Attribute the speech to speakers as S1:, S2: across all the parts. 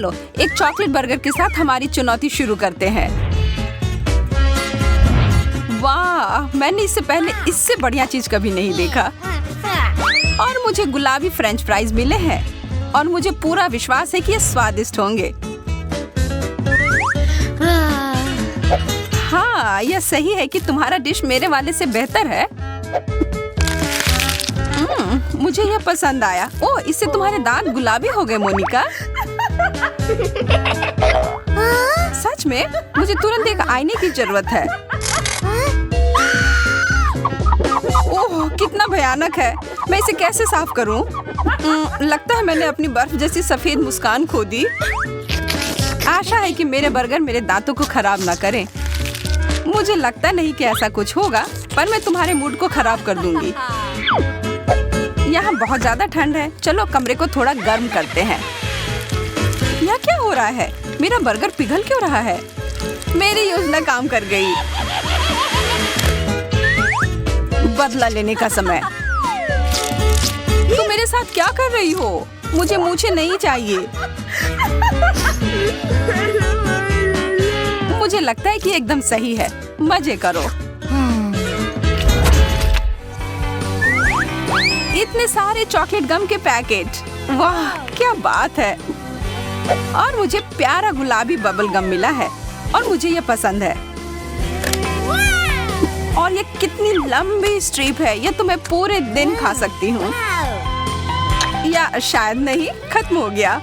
S1: चलो एक chocolate burger के साथ हमारी चुनौती शुरू करते हैं। वाह, मैंने इससे पहले इससे बढ़िया चीज कभी नहीं देखा। और मुझे गुलाबी फ्रेंच फ्राइज मिले हैं और मुझे पूरा विश्वास है कि ये स्वादिष्ट होंगे। हाँ, यह सही है कि तुम्हारा डिश मेरे वाले से बेहतर है। मुझे यह पसंद आया। ओह, इससे तुम्हारे दांत गुलाबी हो गए मोनिका। सच में मुझे तुरंत एक आईने की जरूरत है। ओह, कितना भयानक है। मैं इसे कैसे साफ करूं? लगता है मैंने अपनी बर्फ जैसी सफेद मुस्कान खो दी। आशा है कि मेरे बर्गर मेरे दांतों को खराब ना करें। मुझे लगता नहीं कि ऐसा कुछ होगा, पर मैं तुम्हारे मूड को खराब कर दूंगी। यहाँ बहुत ज्यादा ठंड है। चलो कमरे को थोड़ा गर्म करते हैं। यह क्या हो रहा है? मेरा बर्गर पिघल क्यों रहा है? मेरी योजना काम कर गई। बदला लेने का समय। तुम मेरे साथ क्या कर रही हो? मुझे मूछें नहीं चाहिए। मुझे लगता है कि एकदम सही है। मजे करो। इतने सारे चॉकलेट गम के पैकेट। वाह, क्या बात है। और मुझे प्यारा गुलाबी बबल गम मिला है और मुझे ये पसंद है। और ये कितनी लंबी स्ट्रिप है। ये तो मैं पूरे दिन खा सकती हूँ। या शायद नहीं, खत्म हो गया।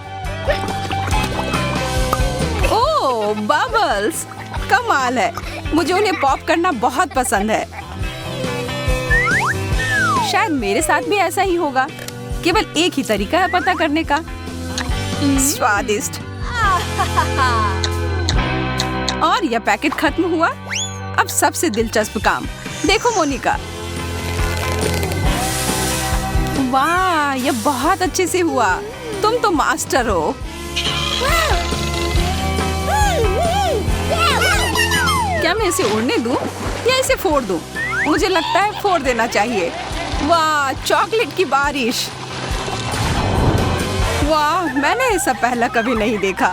S1: ओह, बबल्स, कमाल है। मुझे उन्हें पॉप करना बहुत पसंद है। शायद मेरे साथ भी ऐसा ही होगा। केवल एक ही तरीका है पता करने का। स्वादिष्ट। और यह पैकेट खत्म हुआ। अब सबसे दिलचस्प काम देखो मोनिका। वाह, यह बहुत अच्छे से हुआ। तुम तो मास्टर हो। क्या मैं इसे उड़ने दूं या इसे फोड़ दूं? मुझे लगता है फोड़ देना चाहिए। वाह, चॉकलेट की बारिश। वाह, मैंने ऐसा पहला कभी नहीं देखा।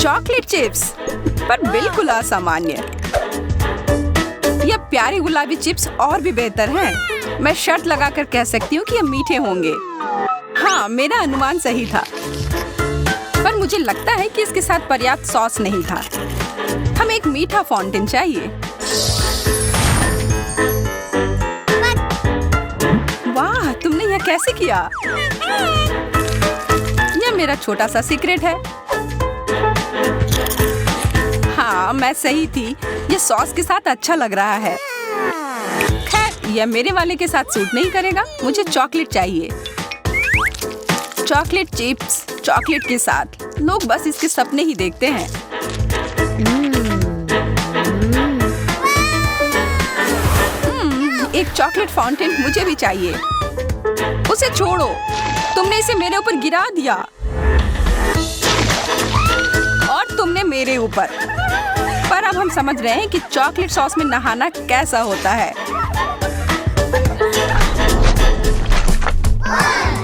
S1: चॉकलेट चिप्स, पर बिल्कुल असामान्य। यह प्यारे गुलाबी चिप्स और भी बेहतर हैं। मैं शर्त लगाकर कह सकती हूँ कि ये मीठे होंगे। हाँ, मेरा अनुमान सही था। पर मुझे लगता है कि इसके साथ पर्याप्त सॉस नहीं था। हमें एक मीठा फाउंटेन चाहिए। वाह, तुमने यह कैसे किया? यह मेरा छोटा सा सीक्रेट है। हाँ, मैं सही थी। यह सॉस के साथ अच्छा लग रहा है। खैर, यह मेरे वाले के साथ सूट नहीं करेगा। मुझे चॉकलेट चाहिए। चॉकलेट चिप्स चॉकलेट के साथ। लोग बस इसके सपने ही देखते हैं। एक चॉकलेट फाउंटेन मुझे भी चाहिए। उसे छोड़ो, तुमने इसे मेरे ऊपर गिरा दिया। और तुमने मेरे ऊपर। पर अब हम समझ रहे हैं कि चॉकलेट सॉस में नहाना कैसा होता है।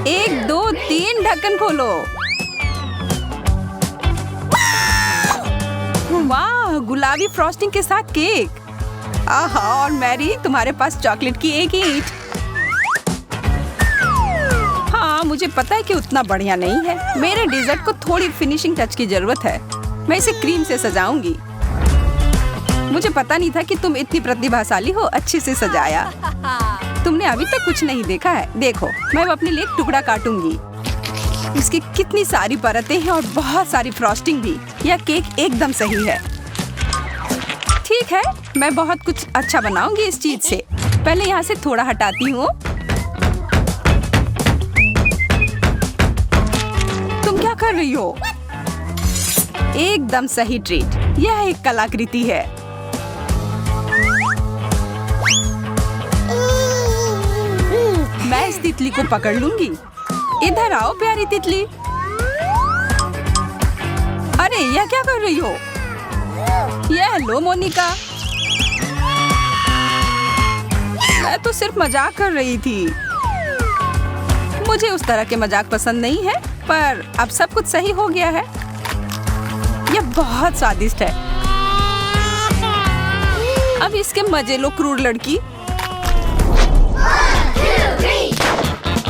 S1: 1 2 3 ढक्कन खोलो। वाह, गुलाबी फ्रॉस्टिंग के साथ केक। आहा, और मैरी, तुम्हारे पास चॉकलेट की एक ईंट। हाँ, मुझे पता है कि उतना बढ़िया नहीं है। मेरे डेजर्ट को थोड़ी फिनिशिंग टच की जरूरत है। मैं इसे क्रीम से सजाऊंगी। मुझे पता नहीं था कि तुम इतनी प्रतिभाशाली हो। अच्छे से सजाया। तुमने अभी तक कुछ नहीं देखा है। देखो, मैं अपने लिए एक टुकड़ा काटूंगी। इसकी कितनी सारी परतें हैं और बहुत सारी फ्रॉस्टिंग भी। यह केक एकदम सही है। ठीक है, मैं बहुत कुछ अच्छा बनाऊंगी इस चीज से। पहले यहाँ से थोड़ा हटाती हूँ। तुम क्या कर रही हो? एकदम सही ट्रीट। यह एक कलाकृति है। मैं इस तितली को पकड़ लूंगी। इधर आओ प्यारी तितली। अरे, यह क्या कर रही हो? यह लो मोनिका। मैं तो सिर्फ मजाक कर रही थी। मुझे उस तरह के मजाक पसंद नहीं है, पर अब सब कुछ सही हो गया है। यह बहुत स्वादिष्ट है। अब इसके मजे लो क्रूर लड़की।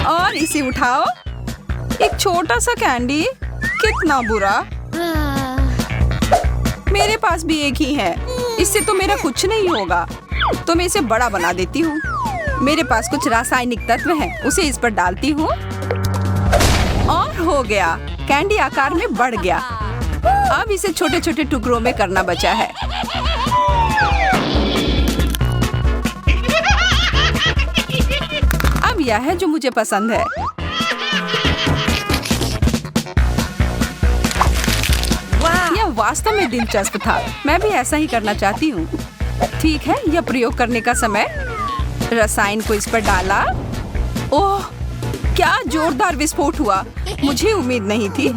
S1: और इसे उठाओ। एक छोटा सा कैंडी, कितना बुरा। मेरे पास भी एक ही है। इससे तो मेरा कुछ नहीं होगा, तो मैं इसे बड़ा बना देती हूँ। मेरे पास कुछ रासायनिक तत्व हैं, उसे इस पर डालती हूँ और हो गया। कैंडी आकार में बढ़ गया। अब इसे छोटे छोटे टुकड़ों में करना बचा है। अब यह है जो मुझे पसंद है। यह वास्तव में दिलचस्प था। मैं भी ऐसा ही करना चाहती हूँ। ठीक है, यह प्रयोग करने का समय। रसायन को इस पर डाला। ओह, क्या जोरदार विस्फोट हुआ। मुझे उम्मीद नहीं थी।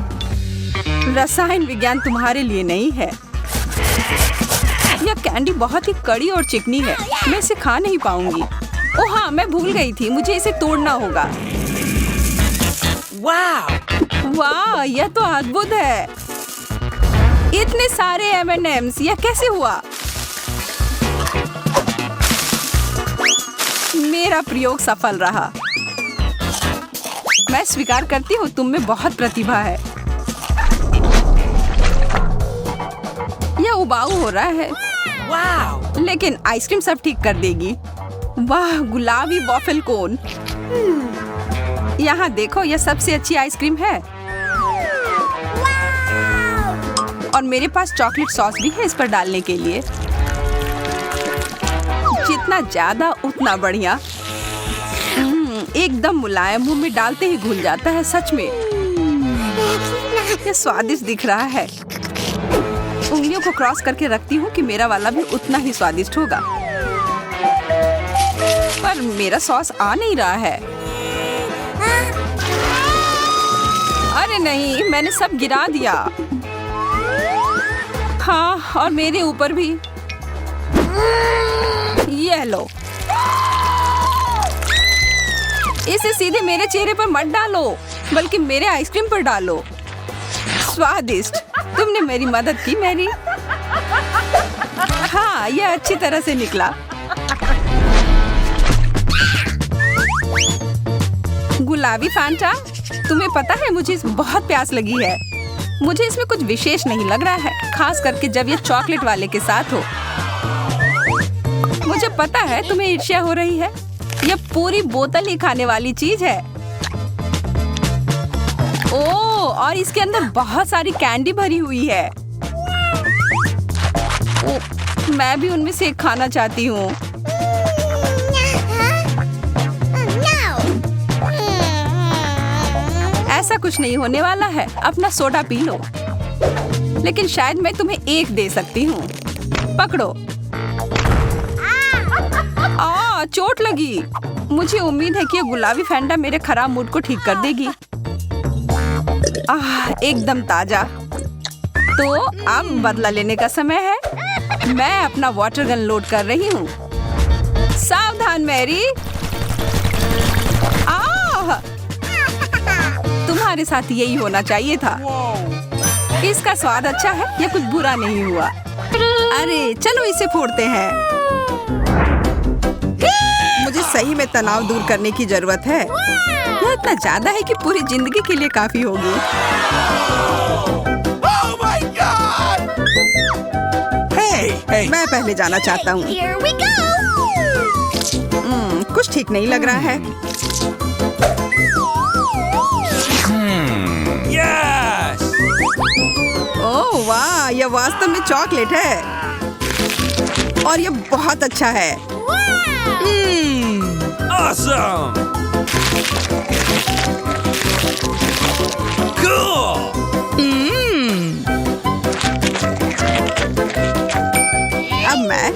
S1: रसायन विज्ञान तुम्हारे लिए नहीं है। यह कैंडी बहुत ही कड़ी और चिकनी है। मैं इसे खा नहीं पाऊंगी। ओह हाँ, मैं भूल गई थी। मुझे इसे तोड़ना होगा। वाह, यह तो अद्भुत है। इतने सारे M&Ms, यह कैसे हुआ? मेरा प्रयोग सफल रहा। मैं स्वीकार करती हूँ, तुम में बहुत प्रतिभा है। यह उबाऊ हो रहा है। लेकिन आइसक्रीम सब ठीक कर देगी। वाह, गुलाबी वॉफल कोन। यहाँ देखो, यह सबसे अच्छी आइसक्रीम है। और मेरे पास चॉकलेट सॉस भी है इस पर डालने के लिए। जितना ज्यादा उतना बढ़िया। एकदम मुलायम, मुंह में डालते ही घुल जाता है। सच में यह स्वादिष्ट दिख रहा है। उंगलियों को क्रॉस करके रखती हूँ कि मेरा वाला भी उतना ही स्वादिष्ट होगा। पर मेरा सॉस आ नहीं रहा है। अरे नहीं, मैंने सब गिरा दिया। हाँ, और मेरे ऊपर भी। ये लो। इसे सीधे मेरे चेहरे पर मत डालो, बल्कि मेरे आइसक्रीम पर डालो। स्वादिष्ट। तुमने मेरी मदद की मैरी। हाँ, यह अच्छी तरह से निकला। गुलाबी फैंटा, तुम्हें पता है मुझे इसमें बहुत प्यास लगी है। मुझे इसमें कुछ विशेष नहीं लग रहा है, खास करके जब ये चॉकलेट वाले के साथ हो। मुझे पता है तुम्हें ईर्ष्या हो रही है। यह पूरी बोतल ही खाने वाली चीज है। ओह, और इसके अंदर बहुत सारी कैंडी भरी हुई है। ओह, मैं भी उनमें से एक खाना चाहती हूँ। ऐसा कुछ नहीं होने वाला है। अपना सोडा पी लो। लेकिन शायद मैं तुम्हें एक दे सकती हूँ। पकड़ो। चोट लगी। मुझे उम्मीद है कि ये गुलाबी फैंटा मेरे खराब मूड को ठीक कर देगी। एकदम ताजा। तो अब बदला लेने का समय है। मैं अपना वाटर गन लोड कर रही हूँ। सावधान मैरी। तुम्हारे साथ यही होना चाहिए था। इसका स्वाद अच्छा है, यह कुछ बुरा नहीं हुआ। अरे चलो इसे फोड़ते हैं। मुझे सही में तनाव दूर करने की जरूरत है। यह इतना ज्यादा है कि पूरी जिंदगी के लिए काफी होगी।
S2: Oh my God! Hey!
S1: मैं पहले जाना चाहता हूँ। कुछ ठीक नहीं लग रहा है।
S2: Yes!
S1: ओह वाह, यह वास्तव में चॉकलेट है और यह बहुत अच्छा है।
S2: Awesome! Cool!
S1: अब मैं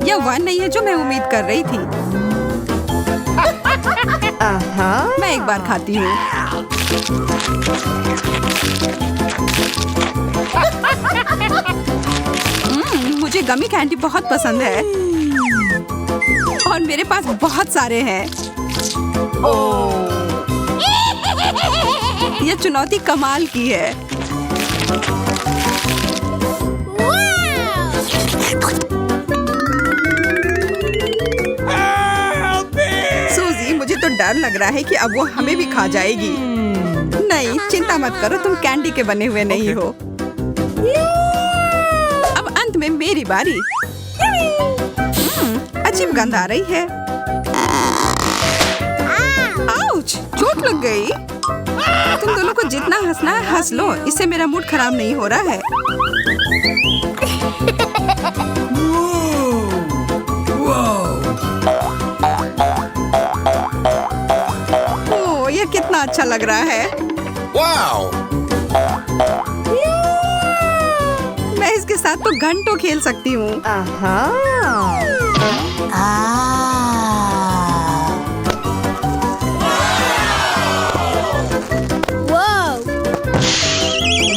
S1: यह वह नहीं है जो मैं उम्मीद कर रही थी। मैं एक बार खाती हूँ। मुझे गमी कैंडी बहुत पसंद है और मेरे पास बहुत सारे हैं। ये चुनौती कमाल की है। सूजी, मुझे तो डर लग रहा है कि अब वो हमें भी खा जाएगी। नहीं, चिंता मत करो, तुम कैंडी के बने हुए नहीं हो। अब अंत में मेरी बारी। अजीब गंध आ रही है। आउच, चोट लग गई। तुम दोनों को जितना हंसना है हंस लो, इससे मेरा मूड खराब नहीं हो रहा है। ओह, ये कितना अच्छा लग रहा है।
S2: Wow!
S1: मैं इसके साथ तो घंटों खेल सकती हूँ।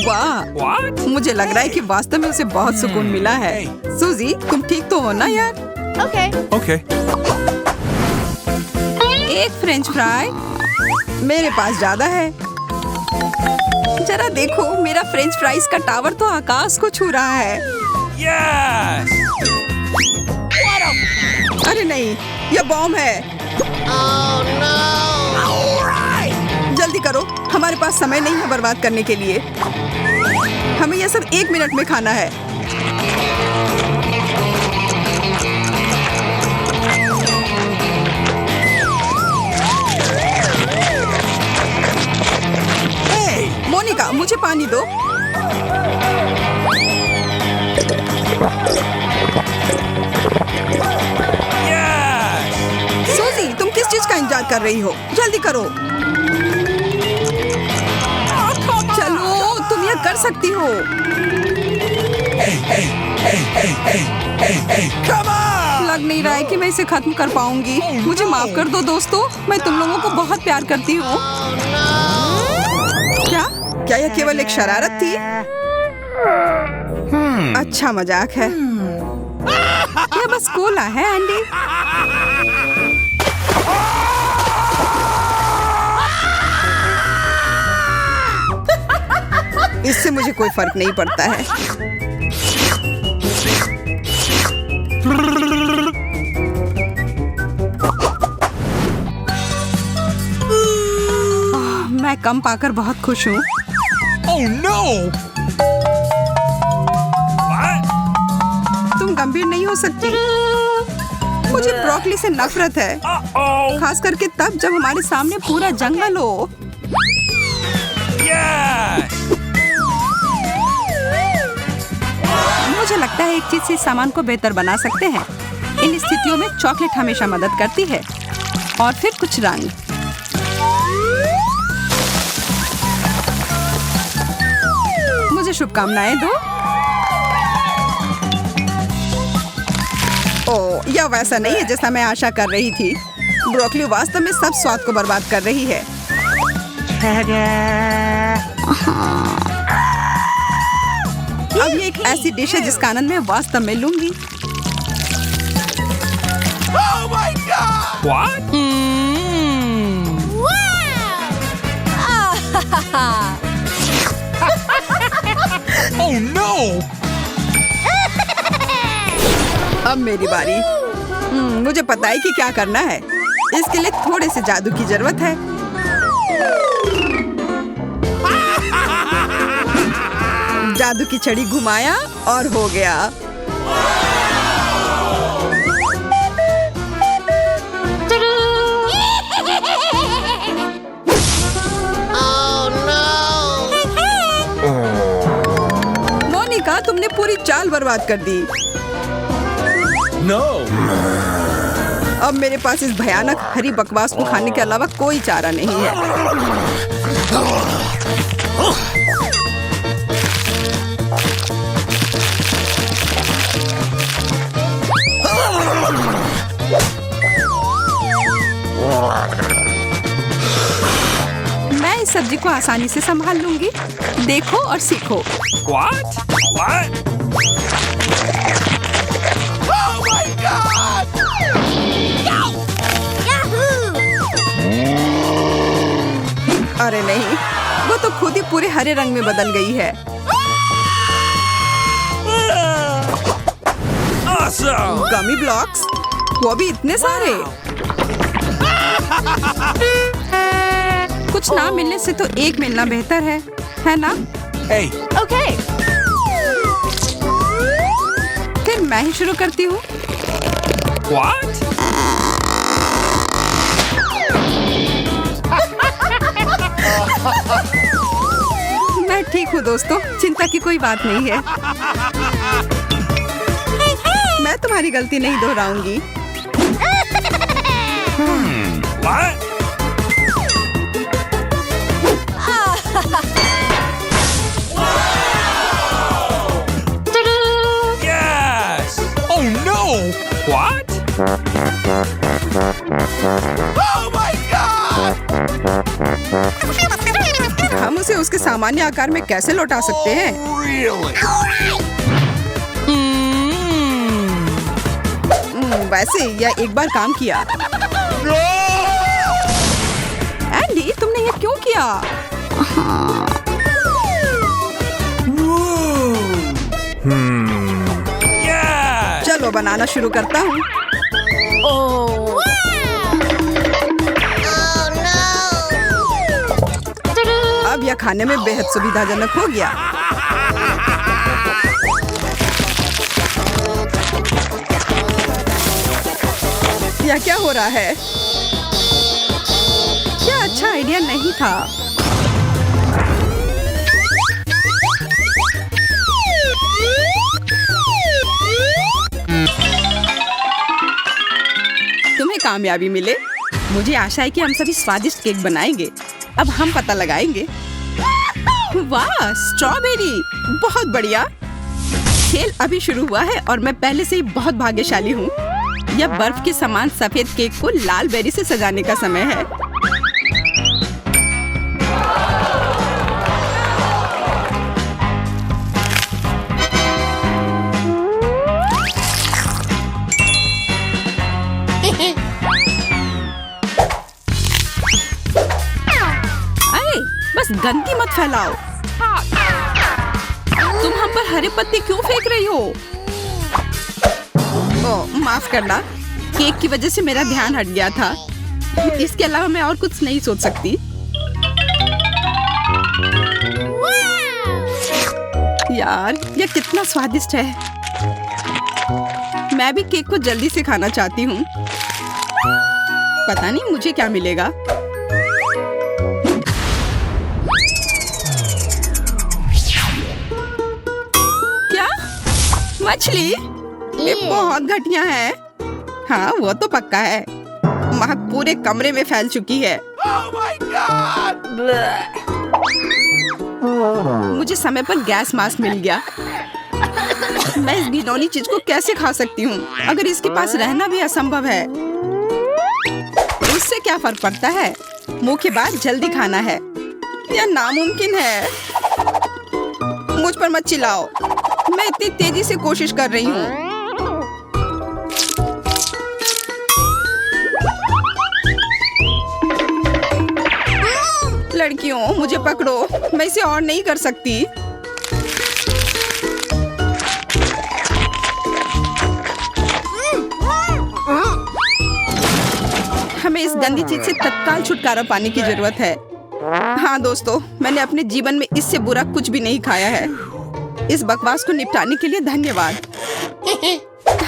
S1: वाह,
S2: What?
S1: मुझे लग रहा है कि वास्तव में उसे बहुत सुकून मिला है। सूजी, तुम ठीक तो हो ना यार?
S2: Okay.
S1: एक फ्रेंच फ्राई, मेरे पास ज्यादा है। जरा देखो, मेरा फ्रेंच फ्राइज का टावर तो आकाश को छू रहा है।
S2: Yes!
S1: अरे नहीं, यह बॉम्ब है। जल्दी करो, हमारे पास समय नहीं है बर्बाद करने के लिए। हमें यह सब 1 मिनट में खाना है। मोनिका, मुझे पानी दो।
S2: Yes!
S1: सूजी, तुम किस चीज का इंतजार कर रही हो? जल्दी करो। चलो, तुम यह कर सकती हो।
S2: Come on!
S1: लग नहीं रहा है कि मैं इसे खत्म कर पाऊंगी। मुझे माफ कर दो दोस्तों, मैं तुम लोगों को बहुत प्यार करती हूँ। क्या यह केवल एक शरारत थी? अच्छा मजाक है। यह बस कोला है एंडी। इससे मुझे कोई फर्क नहीं पड़ता है। मैं कम पाकर बहुत खुश हूँ।
S2: Oh no! What?
S1: तुम गंभीर नहीं हो सकती। मुझे ब्रोकली से नफरत है,
S2: Uh-oh!
S1: खास करके तब जब हमारे सामने पूरा जंगल हो।
S2: Yes!
S1: मुझे लगता है एक चीज से इस सामान को बेहतर बना सकते हैं। इन स्थितियों में चॉकलेट हमेशा मदद करती है। और फिर कुछ रंग। मुझे शुभकामनाएं दो। ओह, यह वैसा नहीं है जैसा मैं आशा कर रही थी। ब्रोकली वास्तव में सब स्वाद को बर्बाद कर रही है। अब ये एक ऐसी डिश है जिसका आनंद मैं वास्तव में लूंगी।
S2: Oh my God! What? Oh no!
S1: अब मेरी बारी। मुझे पता है कि क्या करना है। इसके लिए थोड़े से जादू की जरूरत है। जादू की छड़ी घुमाया और हो गया। मोनिका, तुमने पूरी चाल बर्बाद कर दी।
S2: No!
S1: अब मेरे पास इस भयानक हरी बकवास को खाने के अलावा कोई चारा नहीं है। मैं इस सब्जी को आसानी से संभाल लूंगी। देखो और सीखो।
S2: What? What?
S1: अरे नहीं, वो तो खुद ही पूरे हरे रंग में बदल गई है।
S2: Awesome!
S1: गमी ब्लॉक्स, वो भी इतने सारे। कुछ ना मिलने से तो एक मिलना बेहतर है ना?
S2: Hey,
S3: Okay.
S1: फिर मैं ही शुरू करती हूँ।
S2: what?
S1: मैं ठीक हूँ दोस्तों, चिंता की कोई बात नहीं है। मैं तुम्हारी गलती नहीं दोहराऊंगी।
S2: What? Yes! Oh no! What? Oh my god!
S1: हम उसे उसके सामान्य आकार में कैसे लौटा सकते हैं?
S2: Really?
S1: वैसे यह एक बार काम किया।
S2: No!
S1: एंडी, तुमने ये क्यों किया?
S2: Yes!
S1: चलो बनाना शुरू करता हूँ।
S3: Oh.
S1: अब यह खाने में बेहद सुविधाजनक हो गया। यह क्या हो रहा है? क्या अच्छा आइडिया नहीं था। तुम्हें कामयाबी मिले। मुझे आशा है कि हम सभी स्वादिष्ट केक बनाएंगे। अब हम पता लगाएंगे। वाह, स्ट्रॉबेरी, बहुत बढ़िया। खेल अभी शुरू हुआ है और मैं पहले से ही बहुत भाग्यशाली हूँ। यह बर्फ के समान सफेद केक को लाल बेरी से सजाने का समय है। अरे, बस गंदगी मत फैलाओ। तुम हम पर हरे पत्ते क्यों फेंक रही हो? ओह, माफ करना, केक की वजह से मेरा ध्यान हट गया था। इसके अलावा मैं और कुछ नहीं सोच सकती। यार, यह कितना स्वादिष्ट है। मैं भी केक को जल्दी से खाना चाहती हूँ। पता नहीं मुझे क्या मिलेगा। क्या? मछली? ये बहुत घटिया है। हाँ, वो तो पक्का है। महक पूरे कमरे में फैल चुकी है।
S2: Oh my god!
S1: मुझे समय पर गैस मास्क मिल गया। मैं इस घिनौनी चीज को कैसे खा सकती हूँ? अगर इसके पास रहना भी असंभव है, उससे क्या फर्क पड़ता है? मुंह के बाद जल्दी खाना है। यह नामुमकिन है। मुझ पर मत चिल्लाओ। मैं इतनी तेजी से कोशिश कर रही हूँ। लड़कियों, मुझे पकड़ो। मैं इसे और नहीं कर सकती। हमें इस गंदी चीज से तत्काल छुटकारा पाने की जरूरत है। हाँ दोस्तों, मैंने अपने जीवन में इससे बुरा कुछ भी नहीं खाया है। इस बकवास को निपटाने के लिए धन्यवाद।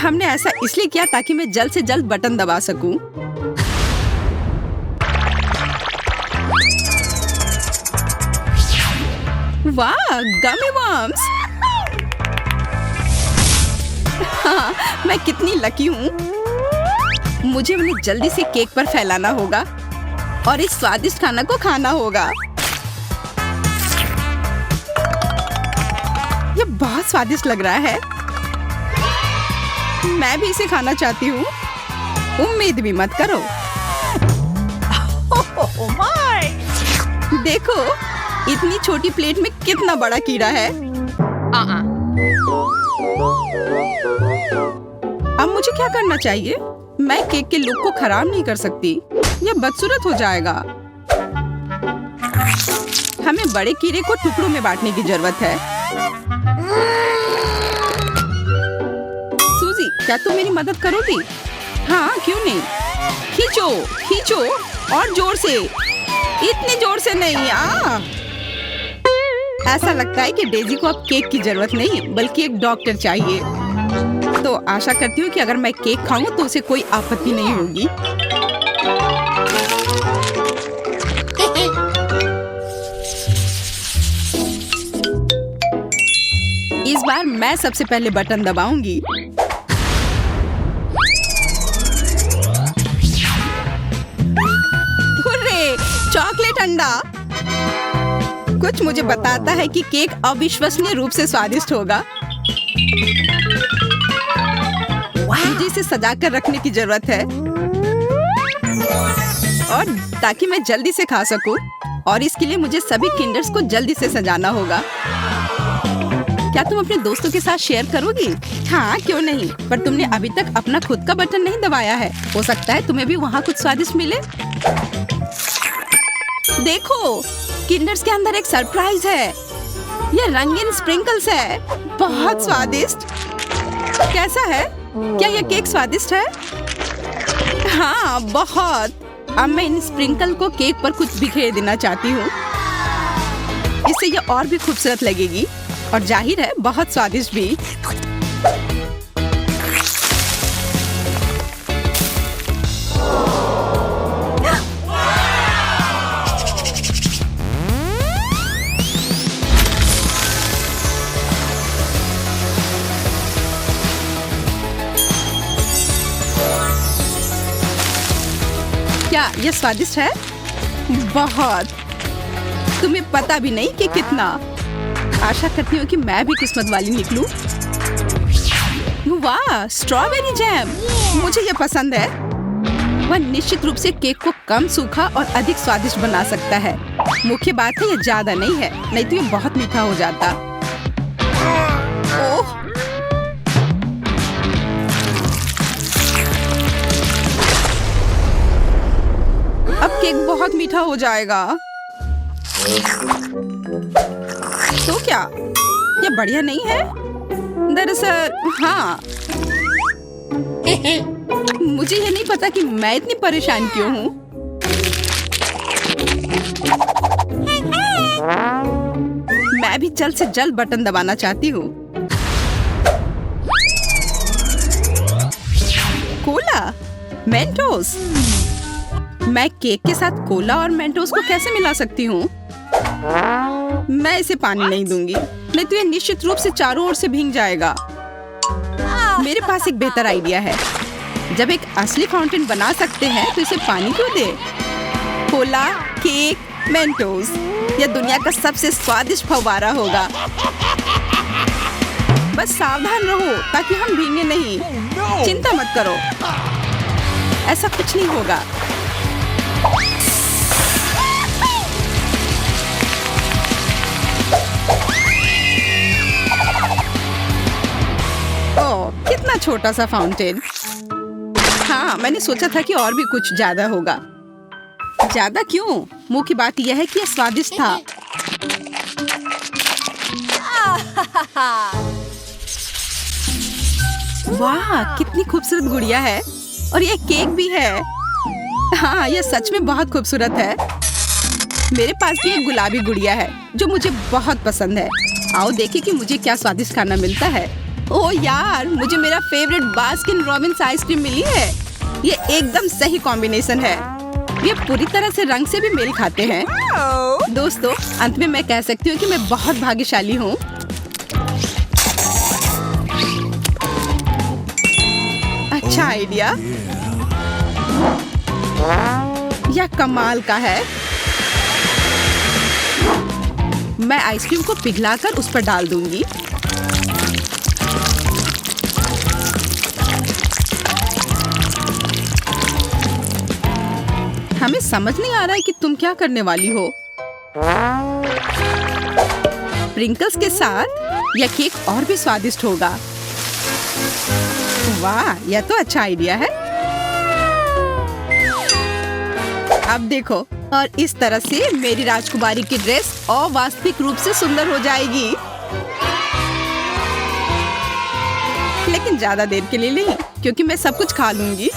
S1: हमने ऐसा इसलिए किया ताकि मैं जल्द से जल्द बटन दबा सकूं। वाह, गमी वर्म्स! हाँ, मैं कितनी लकी हूँ। मुझे उन्हें जल्दी से केक पर फैलाना होगा और इस स्वादिष्ट खाना को खाना होगा। ये बहुत स्वादिष्ट लग रहा है। मैं भी इसे खाना चाहती हूँ। उम्मीद भी मत करो।
S3: Oh my!
S1: देखो, इतनी छोटी प्लेट में कितना बड़ा कीड़ा है। अब मुझे क्या करना चाहिए? मैं केक के लुक को खराब नहीं कर सकती। यह बदसूरत हो जाएगा। हमें बड़े कीड़े को टुकड़ों में बांटने की जरूरत है। सूजी, क्या तुम मेरी मदद करोगी? हाँ, क्यों नहीं। खींचो, खींचो और जोर से। इतनी जोर से नहीं। ऐसा लगता है कि डेजी को अब केक की जरूरत नहीं बल्कि एक डॉक्टर चाहिए। तो आशा करती हूँ कि अगर मैं केक खाऊं तो उसे कोई आपत्ति नहीं होगी। इस बार मैं सबसे पहले बटन दबाऊंगी। हुर्रे, चॉकलेट अंडा। कुछ मुझे बताता है कि केक अविश्वसनीय रूप से स्वादिष्ट होगा। मुझे इसे सजा कर रखने की जरूरत है और ताकि मैं जल्दी से खा सकूं। और इसके लिए मुझे सभी किंडर्स को जल्दी से सजाना होगा। क्या तुम अपने दोस्तों के साथ शेयर करोगी? हाँ, क्यों नहीं। पर तुमने अभी तक अपना खुद का बटन नहीं दबाया है। हो सकता है तुम्हें भी वहाँ कुछ स्वादिष्ट मिले। देखो, किंडर्स के अंदर एक सरप्राइज है। ये रंगीन स्प्रिंकल्स है। बहुत स्वादिष्ट। कैसा है? क्या ये केक स्वादिष्ट है? हाँ, बहुत। अब मैं इन स्प्रिंकल को केक पर कुछ बिखेर देना चाहती हूँ। इससे ये और भी खूबसूरत लगेगी और जाहिर है बहुत स्वादिष्ट भी। क्या ये स्वादिष्ट है? बहुत। तुम्हें पता भी नहीं कि कितना। आशा करती हूँ कि मैं भी किस्मत वाली निकलूं। वाह, स्ट्रॉबेरी जैम। मुझे ये पसंद है। वह निश्चित रूप से केक को कम सूखा और अधिक स्वादिष्ट बना सकता है। मुख्य बात है ये ज्यादा नहीं है, नहीं तो ये बहुत मीठा हो जाता। ओह, अब केक बहुत मीठा हो जाएगा। तो क्या ये बढ़िया नहीं है? दरअसल हाँ। मुझे ये नहीं पता कि मैं इतनी परेशान क्यों हूँ। मैं भी जल्द से जल्द बटन दबाना चाहती हूँ। Cola, Mentos. मैं केक के साथ कोला और मेंटोस को कैसे मिला सकती हूँ? मैं इसे पानी नहीं दूंगी, नहीं तो ये निश्चित रूप से चारों ओर से भीग जाएगा। मेरे पास एक बेहतर आइडिया है। जब एक असली फाउंटेन बना सकते हैं तो इसे पानी क्यों दे? कोला, केक, मेंटोस, यह दुनिया का सबसे स्वादिष्ट फव्वारा होगा। बस सावधान रहो ताकि हम भीगे नहीं। चिंता मत करो, ऐसा कुछ नहीं होगा। ओह, कितना छोटा सा फाउंटेन। हाँ, मैंने सोचा था कि और भी कुछ ज्यादा होगा। ज्यादा क्यों? मुख्य बात यह है कि यह स्वादिष्ट था। वाह, कितनी खूबसूरत गुड़िया है और ये केक भी है। हाँ, यह सच में बहुत खूबसूरत है। मेरे पास भी एक गुलाबी गुड़िया है जो मुझे बहुत पसंद है। आओ देखें कि मुझे क्या स्वादिष्ट खाना मिलता है। ओह यार, मुझे मेरा फेवरेट बास्किन रॉबिन्स आइसक्रीम मिली है। ये एकदम सही कॉम्बिनेशन है। ये पूरी तरह से रंग से भी मेल खाते हैं। दोस्तों, अंत में मैं कह सकती हूँ कि मैं बहुत भाग्यशाली हूँ। अच्छा आइडिया। यह कमाल का है। मैं आइसक्रीम को पिघलाकर उस पर डाल दूंगी। हमें समझ नहीं आ रहा है कि तुम क्या करने वाली हो। स्प्रिंकल्स के साथ यह केक और भी स्वादिष्ट होगा। वाह, यह तो अच्छा आइडिया है। अब देखो, और इस तरह से मेरी राजकुमारी की ड्रेस अवास्तविक रूप से सुंदर हो जाएगी। लेकिन ज्यादा देर के लिए नहीं, क्योंकि मैं सब कुछ खा लूंगी।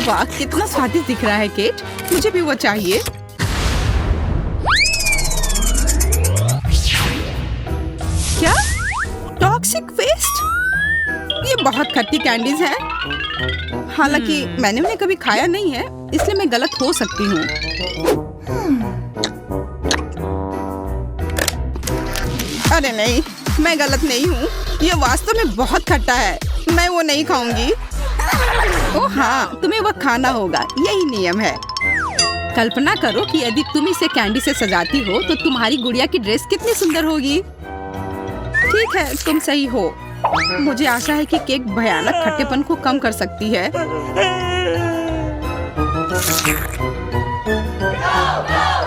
S1: वाह, कितना स्वादिष्ट दिख रहा है केट। मुझे भी वो चाहिए। क्या? Toxic waste? ये बहुत खट्टी कैंडीज हैं। हालांकि मैंने उन्हें कभी खाया नहीं है, इसलिए मैं गलत हो सकती हूँ। अरे नहीं, मैं गलत नहीं हूँ। ये वास्तव में बहुत खट्टा है। मैं वो नहीं खाऊंगी। ओह हाँ, तुम्हें वो खाना होगा, यही नियम है। कल्पना करो कि यदि तुम इसे कैंडी से सजाती हो तो तुम्हारी गुड़िया की ड्रेस कितनी सुंदर होगी। ठीक है, तुम सही हो। मुझे आशा है कि केक भयानक खट्टेपन को कम कर सकती है।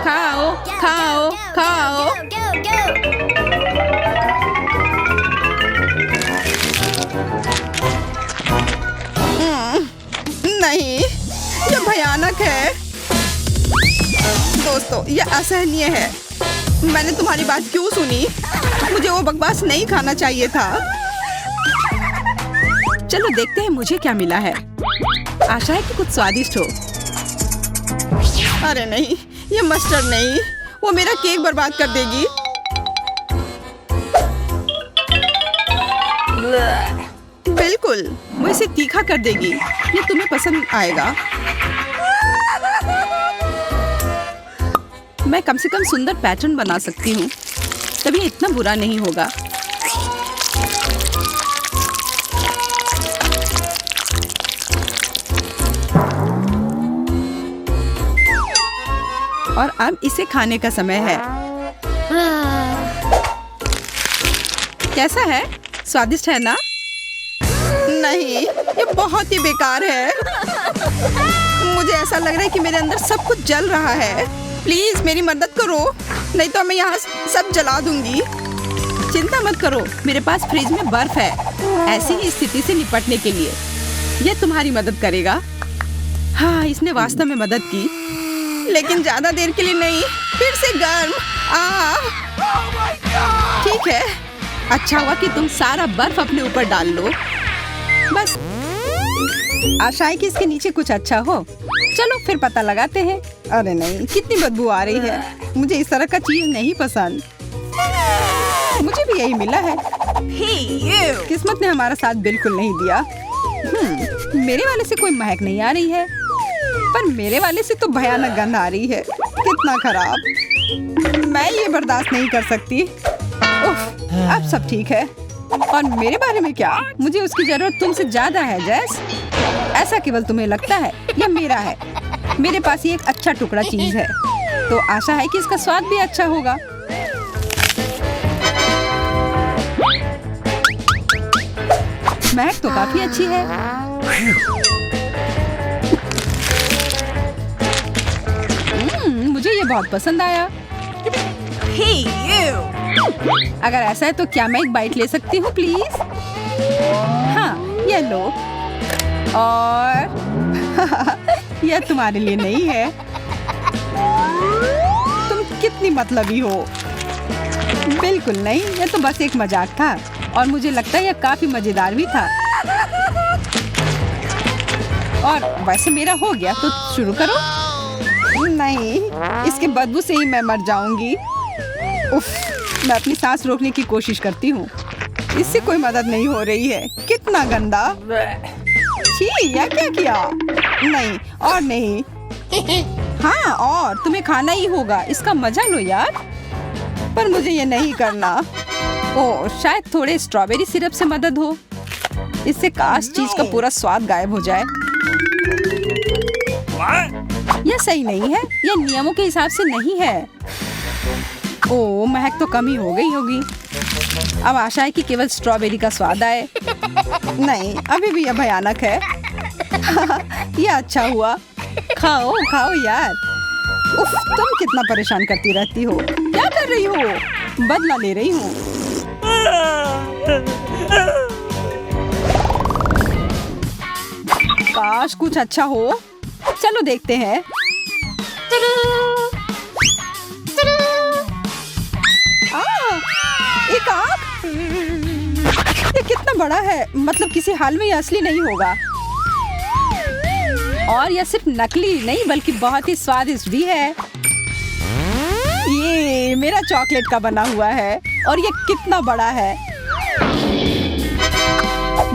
S1: खाओ, खाओ, खाओ। नहीं, ये भयानक है। दोस्तों, ये असहनीय है। मैंने तुम्हारी बात क्यों सुनी? मुझे वो बकवास नहीं खाना चाहिए था। चलो देखते हैं मुझे क्या मिला है। आशा है कि कुछ स्वादिष्ट हो। अरे नहीं, ये मस्टर्ड नहीं, वो मेरा केक बर्बाद कर देगी। बिल्कुल, वो इसे तीखा कर देगी। ये तुम्हें पसंद आएगा। मैं कम से कम सुंदर पैटर्न बना सकती हूँ, तभी इतना बुरा नहीं होगा। और अब इसे खाने का समय है। कैसा है? स्वादिष्ट है ना? नहीं, ये बहुत ही बेकार है। मुझे ऐसा लग रहा है कि मेरे अंदर सब कुछ जल रहा है। प्लीज मेरी मदद करो, नहीं तो मैं यहाँ सब जला दूंगी। चिंता मत करो, मेरे पास फ्रिज में बर्फ है। ऐसी ही स्थिति से निपटने के लिए यह तुम्हारी मदद करेगा। हाँ, इसने वास्तव में मदद की, लेकिन ज्यादा देर के लिए नहीं। फिर से गर्म। ठीक है, अच्छा हुआ कि तुम सारा बर्फ अपने ऊपर डाल लो। बस आशा है कि इसके नीचे कुछ अच्छा हो। चलो फिर पता लगाते हैं। अरे नहीं, कितनी बदबू आ रही है। मुझे इस तरह का चीज नहीं पसंद। मुझे भी यही मिला है। किस्मत ने हमारा साथ बिल्कुल नहीं दिया। मेरे वाले से कोई महक नहीं आ रही है, पर मेरे वाले से तो भयानक गंध आ रही है। कितना खराब। मैं ये बर्दाश्त नहीं कर सकती। उफ, अब सब ठीक है। और मेरे बारे में क्या? मुझे उसकी जरूरत तुमसे ज्यादा है जैस। ऐसा केवल तुम्हें लगता है, यह मेरा है। मेरे पास ये एक अच्छा टुकड़ा चीज है, तो आशा है कि इसका स्वाद भी अच्छा होगा। महक तो काफी अच्छी है। मुझे ये बहुत पसंद आया।
S3: Hey, you!
S1: अगर ऐसा है तो क्या मैं एक बाइट ले सकती हूँ प्लीज? हाँ, ये लो। और यह तुम्हारे लिए नहीं है। तुम कितनी मतलबी हो। बिल्कुल नहीं, यह तो बस एक मजाक था, और मुझे लगता है यह काफी मजेदार भी था। और वैसे मेरा हो गया, तो शुरू करो। नहीं, इसके बदबू से ही मैं मर जाऊंगी। उफ, मैं अपनी सांस रोकने की कोशिश करती हूँ, इससे कोई मदद नहीं हो रही है। कितना गंदा। छी, यह क्या किया? नहीं, और नहीं। हाँ, और तुम्हें खाना ही होगा। इसका मजा लो यार। पर मुझे ये नहीं करना। ओह, शायद थोड़े स्ट्रॉबेरी सिरप से मदद हो। इससे काश चीज का पूरा स्वाद गायब हो जाए। यह सही नहीं है, यह नियमों के हिसाब से नहीं है। ओह, महक तो कम ही हो गई होगी। अब आशा है कि केवल स्ट्रॉबेरी का स्वाद आए। नहीं, अभी भी यह भयानक है। यह अच्छा हुआ। खाओ खाओ यार। उफ, तुम कितना परेशान करती रहती हो। क्या कर रही हो? बदला ले रही हूँ। काश कुछ अच्छा हो। चलो देखते हैं। एक आँख। ये कितना बड़ा है, मतलब किसी हाल में ये असली नहीं होगा। और यह सिर्फ नकली नहीं बल्कि बहुत ही स्वादिष्ट भी है। ये मेरा चॉकलेट का बना हुआ है और ये कितना बड़ा है।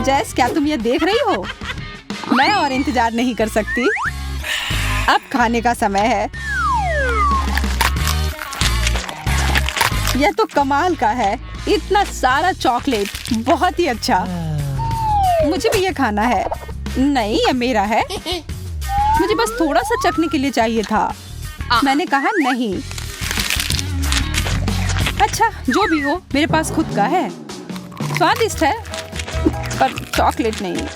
S1: जैस, क्या तुम ये देख रही हो? मैं और इंतजार नहीं कर सकती। अब खाने का समय है। यह तो कमाल का है, इतना सारा चॉकलेट, बहुत ही अच्छा। मुझे भी ये खाना है। नहीं, ये मेरा है। मुझे बस थोड़ा सा चखने के लिए चाहिए था। मैंने कहा नहीं। अच्छा, जो भी हो, मेरे पास खुद का है। स्वादिष्ट है पर चॉकलेट नहीं।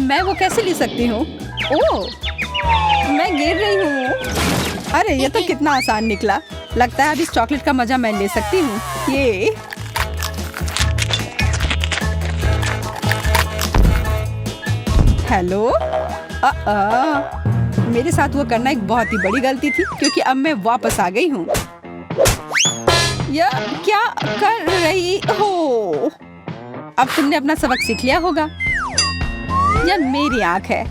S1: मैं वो कैसे ले सकती हूँ? ओह, मैं गिर रही हूँ। अरे ये तो कितना आसान निकला। लगता है अब इस चॉकलेट का मजा मैं ले सकती हूँ। ये हेलो। मेरे साथ वो करना एक बहुत ही बड़ी गलती थी क्योंकि अब मैं वापस आ गई हूँ। यह क्या कर रही हो? अब तुमने अपना सबक सीख लिया होगा। यह मेरी आँख है।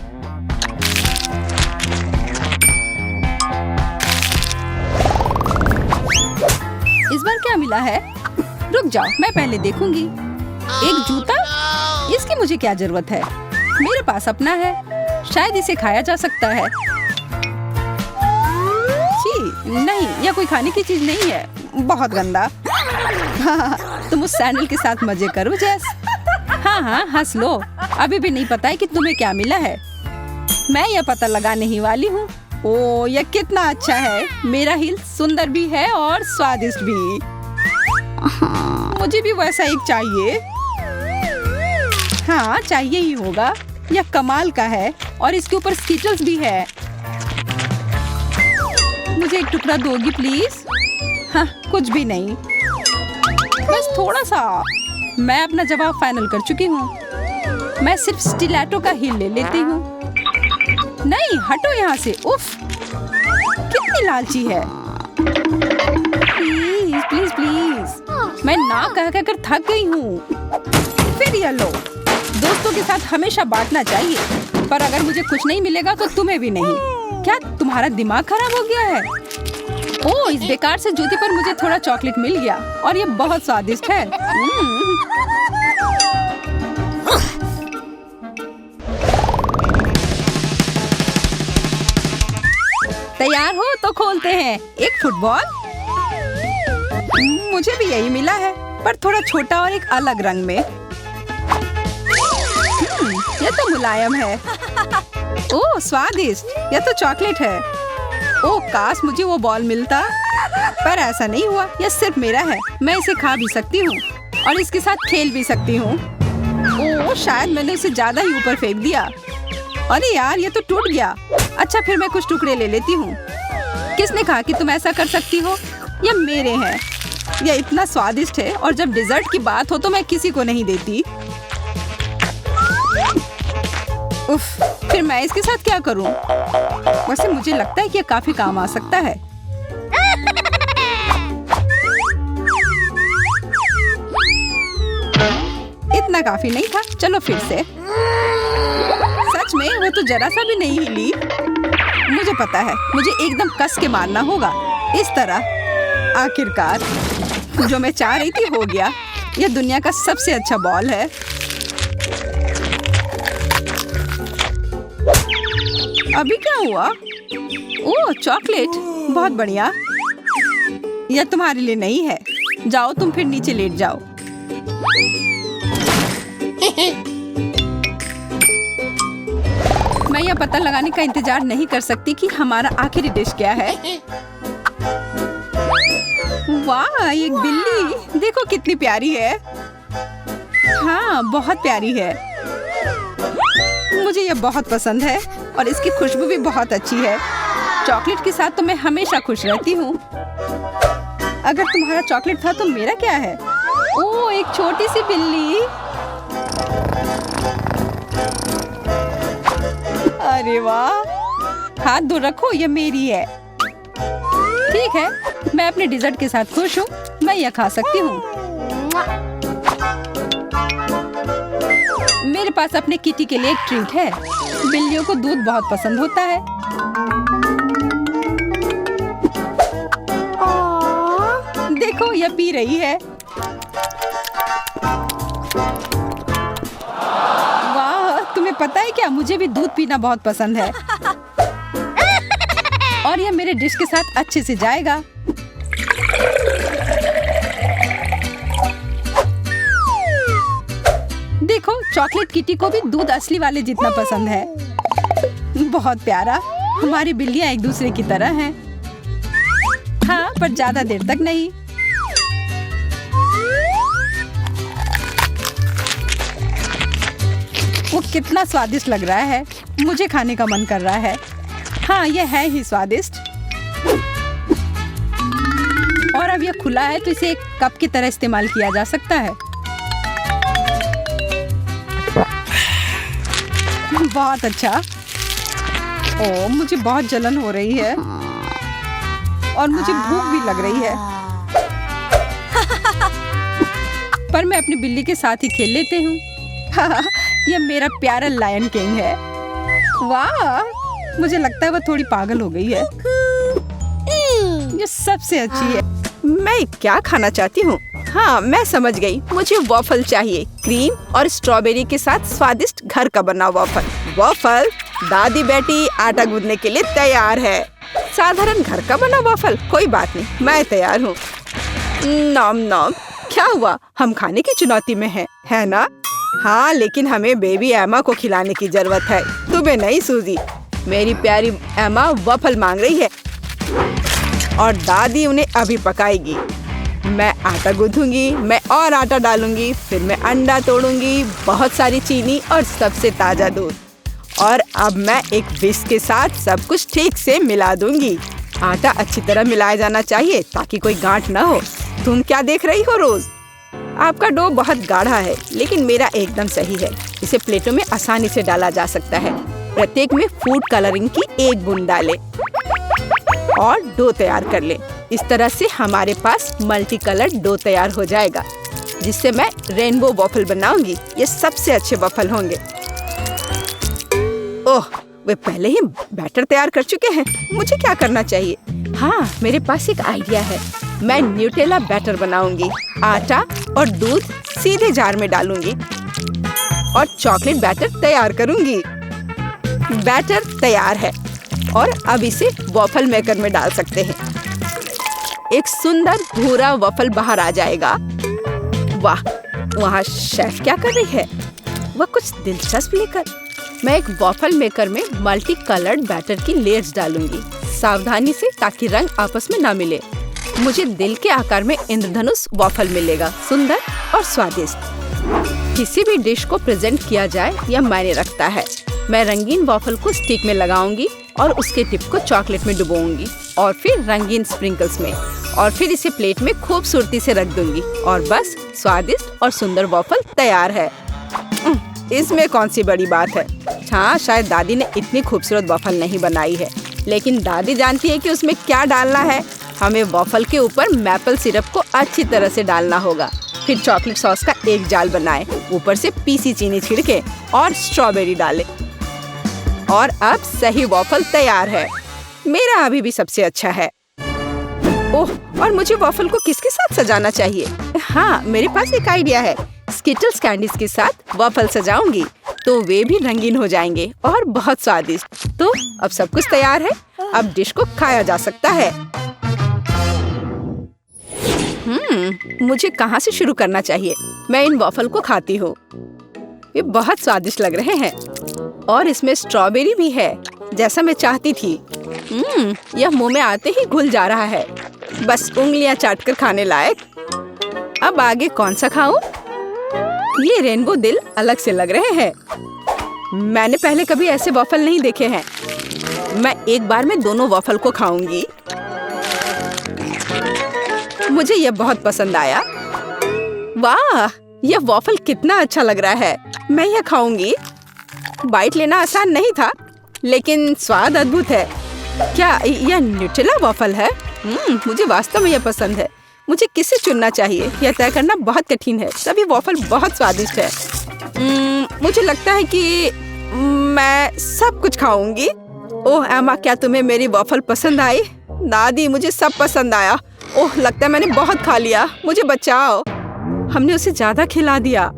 S1: इस बार क्या मिला है? रुक जाओ, मैं पहले देखूंगी। एक जूता? इसकी मुझे क्या जरूरत है? मेरे पास अपना है, शायद इसे खाया जा सकता है। छी, नहीं, यह कोई खाने की चीज नहीं है। बहुत गंदा। तुम उस सैंडल के साथ मजे करो जैस। हाँ, हंस लो। अभी भी नहीं पता है कि तुम्हें क्या मिला है। मैं यह पता लगाने ही वाली हूँ। ओह, यह कितना अच्छा है। मेरा हिल सुंदर भी है और स्वादिष्ट भी। मुझे भी वैसा एक चाहिए। हाँ, चाहिए ही होगा। यह कमाल का है और इसके ऊपर स्कीटल्स भी है। मुझे एक टुकड़ा दोगी प्लीज? हाँ, कुछ भी नहीं, बस थोड़ा सा। मैं अपना जवाब फाइनल कर चुकी हूँ। मैं सिर्फ स्टिलेटो का हील ले लेती हूँ। नहीं, हटो यहाँ से। उफ, कितनी लालची है। प्लीज प्लीज प्लीज, मैं ना कह कर थक गई हूँ। फिर ये लो। दोस्तों के साथ हमेशा बांटना चाहिए, पर अगर मुझे कुछ नहीं मिलेगा तो तुम्हें भी नहीं। क्या तुम्हारा दिमाग खराब हो गया है? ओह, इस बेकार से जूते पर मुझे थोड़ा चॉकलेट मिल गया और ये बहुत स्वादिष्ट है। तैयार हो तो खोलते हैं। एक फुटबॉल। मुझे भी यही मिला है, पर थोड़ा छोटा और एक अलग रंग में। यह तो मुलायम है। ओह, स्वादिष्ट। यह तो चॉकलेट है। ओह, काश मुझे वो बॉल मिलता, पर ऐसा नहीं हुआ। यह सिर्फ मेरा है। मैं इसे खा भी सकती हूँ और इसके साथ खेल भी सकती हूँ। ओह, शायद मैंने उसे ज्यादा ही ऊपर फेंक दिया। अरे यार, ये तो टूट गया। अच्छा, फिर मैं कुछ टुकड़े ले लेती हूँ। किसने कहा कि तुम ऐसा कर सकती हो? ये मेरे हैं। यह इतना स्वादिष्ट है और जब डिजर्ट की बात हो तो मैं किसी को नहीं देती। उफ, फिर मैं इसके साथ क्या करूं? वैसे मुझे लगता है कि यह काफी काम आ सकता है। इतना काफी नहीं था। चलो फिर से। सच में वो तो जरा सा भी नहीं हिली। मुझे पता है, मुझे एकदम कस के मारना होगा। इस तरह। आखिरकार जो मैं चाह रही थी हो गया। यह दुनिया का सबसे अच्छा बॉल है। अभी क्या हुआ? ओह, चॉकलेट। बहुत बढ़िया। यह तुम्हारे लिए नहीं है। जाओ, तुम फिर नीचे लेट जाओ। मैं यह पता लगाने का इंतजार नहीं कर सकती कि हमारा आखिरी डिश क्या है। वाह, एक बिल्ली। देखो कितनी प्यारी है। हाँ, बहुत प्यारी है। मुझे यह बहुत पसंद है और इसकी खुशबू भी बहुत अच्छी है। चॉकलेट के साथ तो मैं हमेशा खुश रहती हूँ। अगर तुम्हारा चॉकलेट था तो मेरा क्या है? ओह, एक छोटी सी बिल्ली। अरे वाह, हाथ दूर रखो, ये मेरी है। ठीक है, मैं अपने डिजर्ट के साथ खुश हूँ, मैं यह खा सकती हूँ। मेरे पास अपने किटी के लिए एक ट्रीट है। बिल्लियों को दूध बहुत पसंद होता है। देखो, यह पी रही है। वाह, तुम्हें पता है क्या, मुझे भी दूध पीना बहुत पसंद है। और यह मेरे डिश के साथ अच्छे से जाएगा। देखो, चॉकलेट किटी को भी दूध असली वाले जितना पसंद है। बहुत प्यारा। हमारी बिल्लियां एक दूसरे की तरह हैं। हाँ, पर ज्यादा देर तक नहीं। वो कितना स्वादिष्ट लग रहा है, मुझे खाने का मन कर रहा है। हाँ, यह है ही स्वादिष्ट। और अब यह खुला है तो इसे एक कप की तरह इस्तेमाल किया जा सकता है। बहुत अच्छा। ओह, मुझे बहुत जलन हो रही है और मुझे भूख भी लग रही है। पर मैं अपनी बिल्ली के साथ ही खेल लेते हूँ। यह मेरा प्यारा लायन किंग है। वाह, मुझे लगता है वह थोड़ी पागल हो गई है। ये सबसे अच्छी है। मैं क्या खाना चाहती हूँ? हाँ, मैं समझ गई। मुझे वॉफल चाहिए, क्रीम और स्ट्रॉबेरी के साथ स्वादिष्ट घर का बना वॉफल। वॉफल, दादी बेटी आटा गूंदने के लिए तैयार है। साधारण घर का बना वॉफल, कोई बात नहीं, मैं तैयार हूँ। नॉम नॉम। क्या हुआ? हम खाने की चुनौती में हैं, है ना? हाँ, लेकिन हमें बेबी एमा को खिलाने की जरूरत है, तुम्हें नहीं सूजी। मेरी प्यारी एमा वॉफल मांग रही है और दादी उन्हें अभी पकाएगी। मैं आटा गूंथूंगी, मैं और आटा डालूंगी, फिर मैं अंडा तोड़ूंगी, बहुत सारी चीनी और सबसे ताजा दूध। और अब मैं एक विस्क के साथ सब कुछ ठीक से मिला दूंगी। आटा अच्छी तरह मिलाया जाना चाहिए ताकि कोई गांठ न हो। तुम क्या देख रही हो रोज? आपका डो बहुत गाढ़ा है, लेकिन मेरा एकदम सही है। इसे प्लेटों में आसानी से डाला जा सकता है। प्रत्येक में फूड कलरिंग की एक बूंद डालें और डो तैयार कर लें। इस तरह से हमारे पास मल्टी कलर डो तैयार हो जाएगा, जिससे मैं रेनबो वॉफल बनाऊंगी। ये सबसे अच्छे वॉफल होंगे। ओह, वे पहले ही बैटर तैयार कर चुके हैं। मुझे क्या करना चाहिए? हाँ, मेरे पास एक आइडिया है। मैं न्यूटेला बैटर बनाऊंगी। आटा और दूध सीधे जार में डालूंगी और चॉकलेट बैटर तैयार करूंगी। बैटर तैयार है और अब इसे वॉफल मेकर में डाल सकते हैं। एक सुंदर भूरा वॉफल बाहर आ जाएगा। वाह, वहाँ शेफ क्या कर रही है? वह कुछ दिलचस्प लेकर। मैं एक वॉफल मेकर में मल्टी कलर्ड बैटर की लेयर्स डालूंगी, सावधानी से, ताकि रंग आपस में ना मिले। मुझे दिल के आकार में इंद्रधनुष वॉफल मिलेगा, सुंदर और स्वादिष्ट। किसी भी डिश को प्रेजेंट किया जाए यह मायने रखता है। मैं रंगीन वॉफल को स्टिक में लगाऊंगी और उसके टिप को चॉकलेट में डुबोऊंगी और फिर रंगीन स्प्रिंकल्स में, और फिर इसे प्लेट में खूबसूरती से रख दूंगी और बस स्वादिष्ट और सुंदर वॉफल तैयार है। इसमें कौन सी बड़ी बात है? हाँ, शायद दादी ने इतनी खूबसूरत वॉफल नहीं बनाई है, लेकिन दादी जानती है कि उसमें क्या डालना है। हमें वॉफल के ऊपर मैपल सिरप को अच्छी तरह से डालना होगा, फिर चॉकलेट सॉस का एक जाल बनाएं, ऊपर से पीसी चीनी छिड़के और स्ट्रॉबेरी डालें। और अब सही वॉफल तैयार है। मेरा अभी भी सबसे अच्छा है। ओह, और मुझे वॉफल को किसके साथ सजाना चाहिए? हाँ, मेरे पास एक आइडिया है। स्किटल्स कैंडीज के साथ वॉफल सजाऊंगी तो वे भी रंगीन हो जाएंगे और बहुत स्वादिष्ट। तो अब सब कुछ तैयार है, अब डिश को खाया जा सकता है। मुझे कहाँ से शुरू करना चाहिए? मैं इन वॉफल को खाती हूँ। ये बहुत स्वादिष्ट लग रहे हैं और इसमें स्ट्रॉबेरी भी है, जैसा मैं चाहती थी। यह मुंह में आते ही घुल जा रहा है, बस उंगलियां चाटकर खाने लायक। अब आगे कौन सा खाऊं? ये रेनबो दिल अलग से लग रहे हैं। मैंने पहले कभी ऐसे वॉफल नहीं देखे हैं। मैं एक बार में दोनों वॉफल को खाऊंगी। मुझे यह बहुत पसंद आया। वाह, यह वॉफल कितना अच्छा लग रहा है। मैं यह खाऊंगी। बाइट लेना आसान नहीं था, लेकिन स्वाद अद्भुत है। क्या यह न्यूटेला वॉफल है? मुझे वास्तव में यह पसंद है। मुझे किसे चुनना चाहिए, यह तय करना बहुत कठिन है। सभी वॉफल बहुत स्वादिष्ट है। मुझे लगता है कि मैं सब कुछ खाऊंगी। ओह एमा, क्या तुम्हें मेरी वॉफल पसंद आई? दादी, मुझे सब पसंद आया। ओह, लगता है मैंने बहुत खा लिया। मुझे बचाओ। हमने उसे ज्यादा खिला दिया।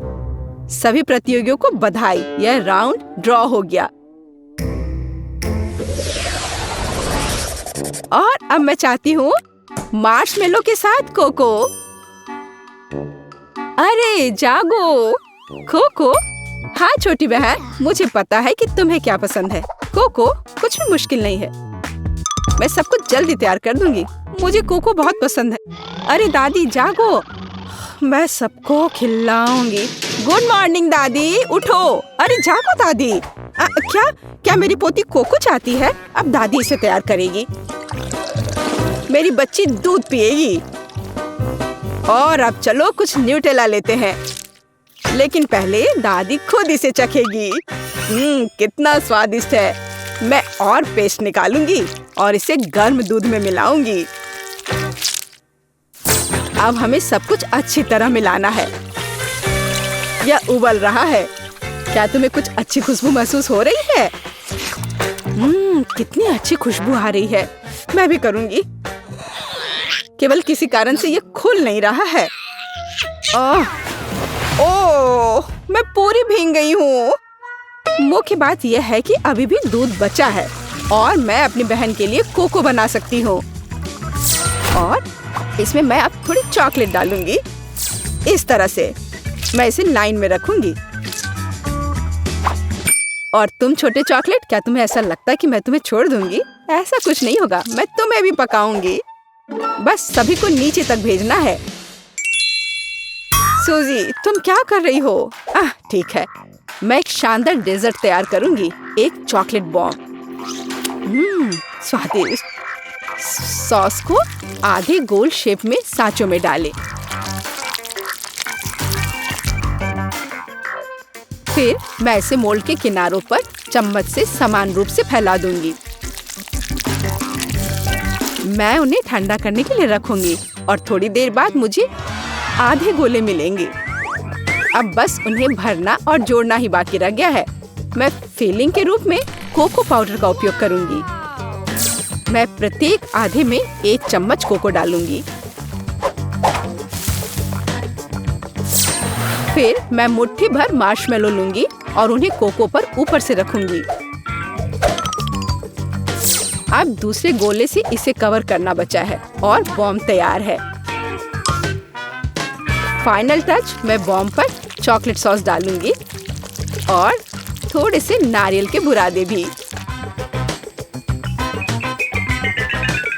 S1: सभी प्रतियोगियों को बधाई, यह राउंड ड्रॉ हो गया। और अब मैं चाहती हूँ मार्शमेलो के साथ कोको। अरे जागो कोको। हाँ छोटी बहन, मुझे पता है कि तुम्हें क्या पसंद है। कोको कुछ भी मुश्किल नहीं है। मैं सब कुछ जल्दी तैयार कर दूंगी। मुझे कोको बहुत पसंद है। अरे दादी जागो, मैं सबको खिलाऊंगी। गुड मॉर्निंग दादी, उठो। अरे जागो दादी। क्या मेरी पोती कोको चाहती है? अब दादी इसे तैयार करेगी। मेरी बच्ची दूध पिएगी। और अब चलो कुछ न्यूटेला लेते हैं, लेकिन पहले दादी खुद इसे चखेगी। कितना स्वादिष्ट है। मैं और पेस्ट निकालूंगी और इसे गर्म दूध में मिलाऊंगी। अब हमें सब कुछ अच्छी तरह मिलाना है। यह उबल रहा है। क्या तुम्हें कुछ अच्छी खुशबू महसूस हो रही है? कितनी अच्छी खुशबू आ रही है। मैं भी करूंगी। केवल किसी कारण से ये खुल नहीं रहा है। ओह, मैं पूरी भीग गई हूँ। मुख्य बात यह है कि अभी भी दूध बचा है और मैं अपनी बहन के लिए कोको बना सकती हूँ। और इसमें मैं अब थोड़ी चॉकलेट डालूंगी। इस तरह से मैं इसे लाइन में रखूंगी। और तुम छोटे चॉकलेट, क्या तुम्हें ऐसा लगता है कि मैं तुम्हें छोड़ दूंगी? ऐसा कुछ नहीं होगा। मैं तुम्हें भी पकाऊंगी। बस सभी को नीचे तक भेजना है। सूजी, तुम क्या कर रही हो? ठीक है, मैं एक शानदार डेजर्ट तैयार करूंगी। एक चॉकलेट बॉम्ब। स्वादिष्ट। सॉस को आधे गोल शेप में सांचों में डालें। फिर मैं इसे मोल्ड के किनारों पर चम्मच से समान रूप से फैला दूंगी। मैं उन्हें ठंडा करने के लिए रखूंगी और थोड़ी देर बाद मुझे आधे गोले मिलेंगे। अब बस उन्हें भरना और जोड़ना ही बाकी रह गया है। मैं फिलिंग के रूप में कोको पाउडर का उपयोग करूंगी। मैं प्रत्येक आधे में 1 चम्मच कोको डालूंगी। फिर मैं मुट्ठी भर मार्शमेलो लूंगी और उन्हें कोको पर ऊपर से रखूंगी। अब दूसरे गोले से इसे कवर करना बचा है और बॉम्ब तैयार है। फाइनल टच, मैं बॉम्ब पर चॉकलेट सॉस डालूंगी और थोड़े से नारियल के बुरादे भी।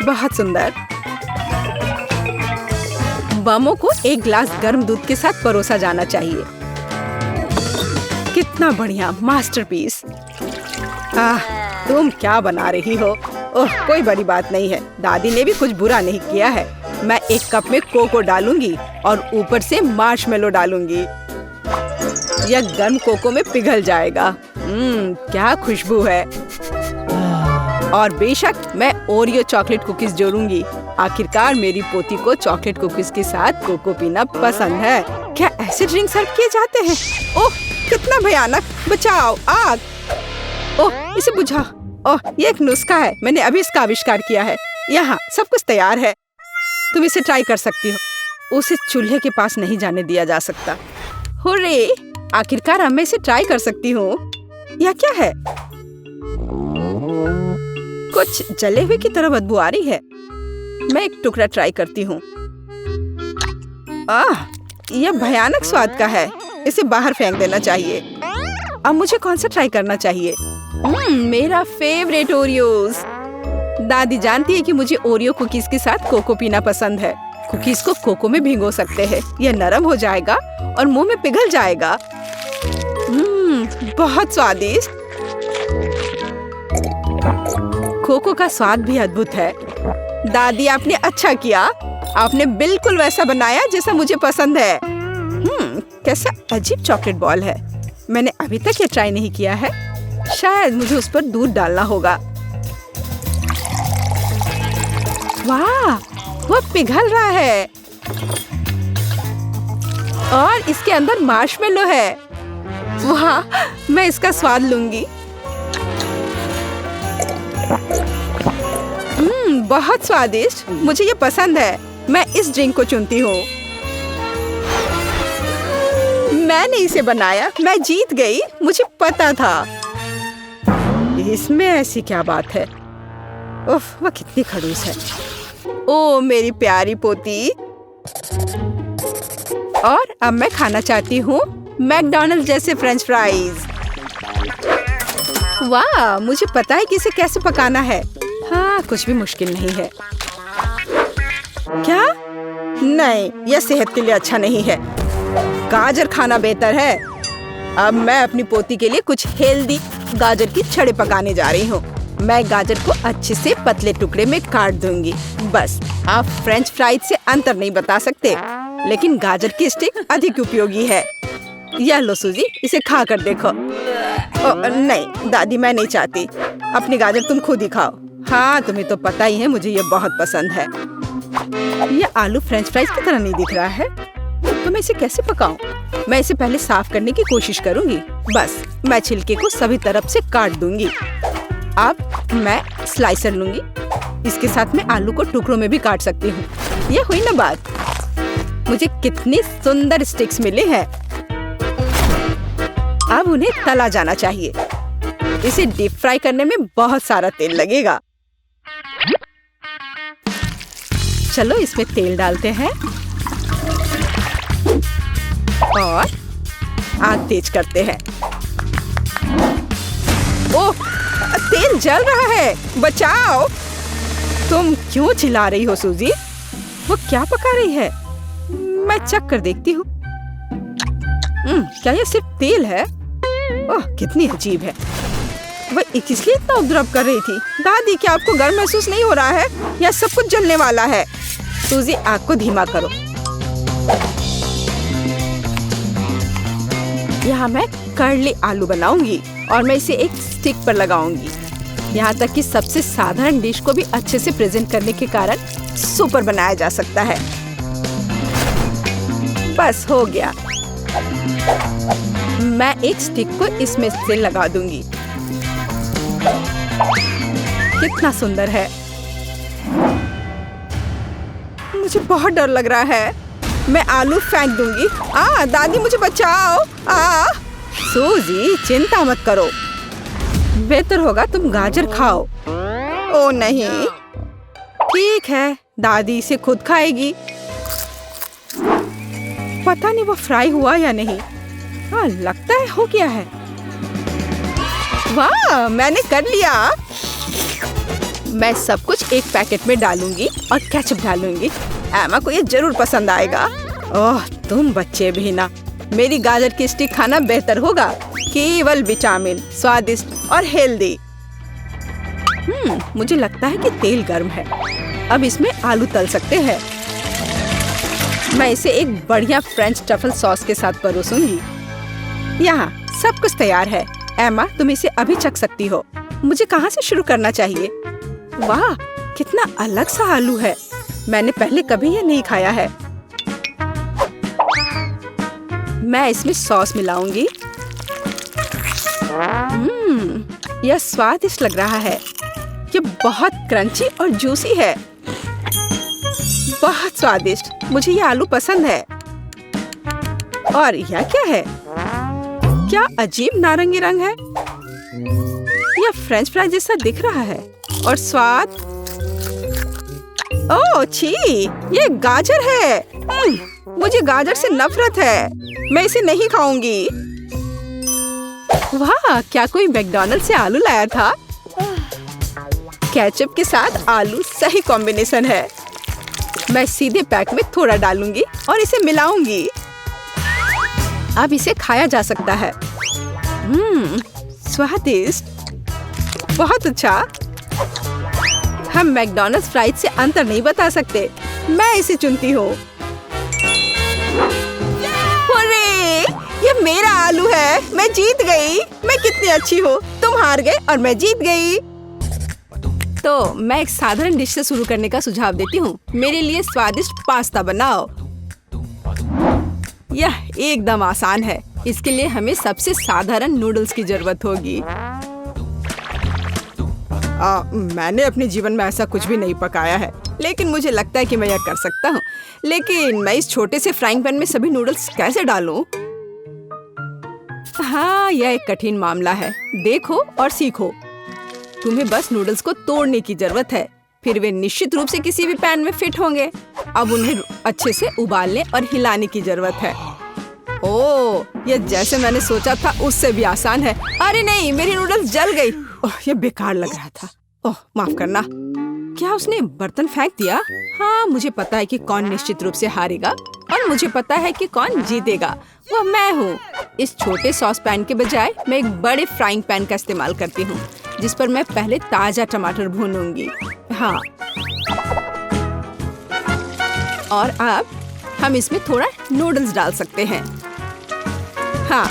S1: बहुत सुंदर। बमों को एक ग्लास गर्म दूध के साथ परोसा जाना चाहिए। कितना बढ़िया मास्टरपीस। तुम क्या बना रही हो? ओह, कोई बड़ी बात नहीं है। दादी ने भी कुछ बुरा नहीं किया है। मैं 1 कप में कोको डालूंगी और ऊपर से मार्शमेलो डालूंगी। यह गर्म कोको में पिघल जाएगा। क्या खुशबू है। और बेशक मैं ओरियो चॉकलेट कुकीज जोड़ूंगी। आखिरकार मेरी पोती को चॉकलेट कुकीज के साथ कोको पीना पसंद है। क्या ऐसे ड्रिंक सर्व किए जाते हैं? ओह, कितना भयानक। बचाओ, आग। ओह, इसे बुझा। ओह, ये एक नुस्खा है। मैंने अभी इसका आविष्कार किया है। यहाँ सब कुछ तैयार है। तुम इसे ट्राई कर सकती हो। उसे चूल्हे के पास नहीं जाने दिया जा सकता। हुर्रे, आखिरकार अब मैं इसे ट्राई कर सकती हूँ। यह क्या है? कुछ जले हुए की तरह बदबू आ रही है। मैं एक टुकड़ा ट्राई करती हूँ। यह भयानक स्वाद का है। इसे बाहर फेंक देना चाहिए। अब मुझे कौन सा ट्राई करना चाहिए? मेरा फेवरेट ओरियोज। दादी जानती है कि मुझे ओरियो कुकीज के साथ कोको पीना पसंद है। कुकीज को कोको में भिगो सकते हैं। यह नरम हो जाएगा और मुंह में पिघल जाएगा। बहुत स्वादिष्ट। कोको का स्वाद भी अद्भुत है। दादी, आपने अच्छा किया। आपने बिल्कुल वैसा बनाया जैसा मुझे पसंद है। कैसा अजीब चॉकलेट बॉल है। मैंने अभी तक ये ट्राई नहीं किया है। शायद मुझे उस पर दूध डालना होगा। वाह, वो पिघल रहा है और इसके अंदर मार्शमेलो है। वाह, मैं इसका स्वाद लूंगी। बहुत स्वादिष्ट, मुझे ये पसंद है। मैं इस ड्रिंक को चुनती हूँ। मैंने इसे बनाया, मैं जीत गई, मुझे पता था। इसमें ऐसी क्या बात है? उफ, वह कितनी खड़ूस है। ओ मेरी प्यारी पोती। और अब मैं खाना चाहती हूँ मैकडॉनल्ड्स जैसे फ्रेंच फ्राइज। वाह, मुझे पता है कि इसे कैसे पकाना है। हाँ, कुछ भी मुश्किल नहीं है। क्या? नहीं, यह सेहत के लिए अच्छा नहीं है। गाजर खाना बेहतर है। अब मैं अपनी पोती के लिए कुछ हेल्दी गाजर की छड़े पकाने जा रही हूँ। मैं गाजर को अच्छे से पतले टुकड़े में काट दूंगी। बस, आप फ्रेंच फ्राइज से अंतर नहीं बता सकते, लेकिन गाजर की स्टिक अधिक उपयोगी है। यह लो सूजी, इसे खा कर देखो। नहीं दादी, मैं नहीं चाहती। अपनी गाजर तुम खुद ही खाओ। हाँ, तुम्हें तो पता ही है मुझे ये बहुत पसंद है। ये आलू फ्रेंच फ्राइज की तरह नहीं दिख रहा है, तो मैं इसे कैसे पकाऊं? मैं इसे पहले साफ करने की कोशिश करूंगी। बस, मैं छिलके को सभी तरफ से काट दूंगी। अब मैं स्लाइसर लूंगी। इसके साथ मैं आलू को टुकड़ों में भी काट सकती हूँ। ये हुई ना बात। मुझे कितनी सुंदर स्टिक्स मिली हैं। अब उन्हें तला जाना चाहिए। इसे डीप फ्राई करने में बहुत सारा तेल लगेगा। चलो इसमें तेल डालते हैं और आग तेज करते हैं। ओह, तेल जल रहा है, बचाओ। तुम क्यों चिल्ला रही हो सूजी? वो क्या पका रही है? मैं चख कर देखती हूँ। क्या ये सिर्फ तेल है? ओह, कितनी अजीब है। वह किस लिए इतना उपद्रव कर रही थी? दादी, क्या आपको गर्म महसूस नहीं हो रहा है? या सब कुछ जलने वाला है? सूजी, आग को धीमा करो। यहाँ मैं कर्ली आलू बनाऊंगी और मैं इसे एक स्टिक पर लगाऊंगी। यहाँ तक कि सबसे साधारण डिश को भी अच्छे से प्रेजेंट करने के कारण सुपर बनाया जा सकता है। बस हो गया। मैं एक स्टिक को इसमें से लगा दूंगी। कितना सुंदर है। मुझे बहुत डर लग रहा है। मैं आलू फेंक दूंगी। दादी, मुझे बचाओ। सूजी, चिंता मत करो। बेहतर होगा तुम गाजर खाओ। ओ नहीं, ठीक है, दादी इसे खुद खाएगी। पता नहीं वो फ्राई हुआ या नहीं। हाँ, लगता है हो गया है। वाह, मैंने कर लिया। मैं सब कुछ एक पैकेट में डालूंगी और केचप डालूंगी। एमा को ये जरूर पसंद आएगा। ओह, तुम बच्चे भी ना। मेरी गाजर की स्टिक खाना बेहतर होगा। केवल विटामिन, स्वादिष्ट और हेल्दी। मुझे लगता है कि तेल गर्म है। अब इसमें आलू तल सकते हैं। मैं इसे एक बढ़िया फ्रेंच ट्रफल सॉस के साथ परोसूंगी। यहाँ सब कुछ तैयार है। एमा, तुम इसे अभी चख सकती हो। मुझे कहाँ से शुरू करना चाहिए? वाह, कितना अलग सा आलू है। मैंने पहले कभी ये नहीं खाया है। मैं इसमें सॉस मिलाऊंगी। यह स्वादिष्ट लग रहा है। ये बहुत क्रंची और जूसी है। बहुत स्वादिष्ट। मुझे ये आलू पसंद है। और यह क्या है? क्या अजीब नारंगी रंग है। यह फ्रेंच फ्राई जैसा दिख रहा है। और स्वाद, ओह छी, ये गाजर है। मुझे गाजर से नफरत है। मैं इसे नहीं खाऊंगी। वाह, क्या कोई मैकडॉनल्ड से आलू लाया था? केचप के साथ आलू सही कॉम्बिनेशन है। मैं सीधे पैक में थोड़ा डालूंगी और इसे मिलाऊंगी। अब इसे खाया जा सकता है। स्वादिष्ट, बहुत अच्छा। हम मैकडॉनल्ड्स फ्राइज से अंतर नहीं बता सकते। मैं इसे चुनती हूँ। अरे, ये मेरा आलू है। मैं जीत गई। मैं कितनी अच्छी हूँ। तुम हार गए और मैं जीत गई। तो मैं एक साधारण डिश से शुरू करने का सुझाव देती हूँ। मेरे लिए स्वादिष्ट पास्ता बनाओ। यह एकदम आसान है। इसके लिए हमें सबसे साधारण नूडल्स की जरूरत होगी। मैंने अपने जीवन में ऐसा कुछ भी नहीं पकाया है, लेकिन मुझे लगता है कि मैं यह कर सकता हूँ। लेकिन मैं इस छोटे से फ्राइंग पैन में सभी नूडल्स कैसे डालूं? हाँ, यह एक कठिन मामला है। देखो और सीखो। तुम्हें बस नूडल्स को तोड़ने की जरूरत है, फिर वे निश्चित रूप से किसी भी पैन में फिट होंगे। अब उन्हें अच्छे से उबालने और हिलाने की जरूरत है। ओह, यह जैसे मैंने सोचा था उससे भी आसान है। अरे नहीं, मेरी नूडल्स जल गई। ओह, यह बेकार लग रहा था। ओह, माफ करना। क्या उसने बर्तन फेंक दिया? हाँ, मुझे पता है कि कौन निश्चित रूप से हारेगा और मुझे पता है कि कौन जीतेगा। वह मैं हूँ। इस छोटे सॉस पैन के बजाय मैं एक बड़े फ्राइंग पैन का इस्तेमाल करती हूँ, जिस पर मैं पहले ताजा टमाटर भूनूंगी। हाँ, और अब हम इसमें थोड़ा नूडल्स डाल सकते हैं। हाँ,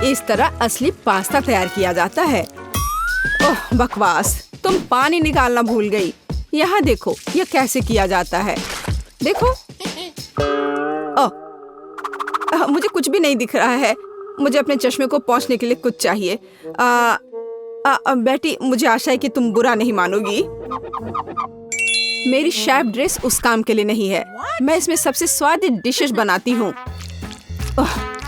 S1: इस तरह असली पास्ता तैयार किया जाता है। ओह, बकवास। तुम पानी निकालना भूल गई। यहाँ देखो, यह कैसे किया जाता है। देखो। ओह, मुझे कुछ भी नहीं दिख रहा है। मुझे अपने चश्मे को पोंछने के लिए कुछ चाहिए। बेटी, मुझे आशा है कि तुम बुरा नहीं मानोगी। मेरी शेफ ड्रेस उस काम के लिए नहीं है। मैं इसमें सबसे स्वादिष्ट डिशेस बनाती हूँ।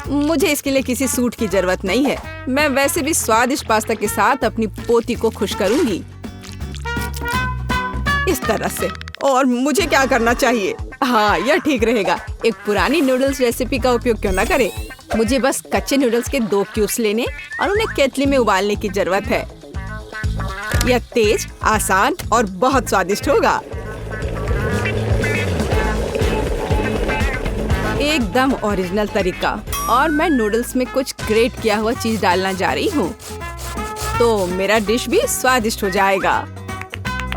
S1: मुझे इसके लिए किसी सूट की जरूरत नहीं है। मैं वैसे भी स्वादिष्ट पास्ता के साथ अपनी पोती को खुश करूंगी, इस तरह से। और मुझे क्या करना चाहिए? हाँ, यह ठीक रहेगा। एक पुरानी नूडल्स रेसिपी का उपयोग क्यों न करें? मुझे बस कच्चे नूडल्स के 2 क्यूब्स लेने और उन्हें केतली में उबालने की जरूरत है। यह तेज, आसान और बहुत स्वादिष्ट होगा। एकदम ओरिजिनल तरीका। और मैं नूडल्स में कुछ ग्रेट किया हुआ चीज डालना जा रही हूँ, तो मेरा डिश भी स्वादिष्ट हो जाएगा।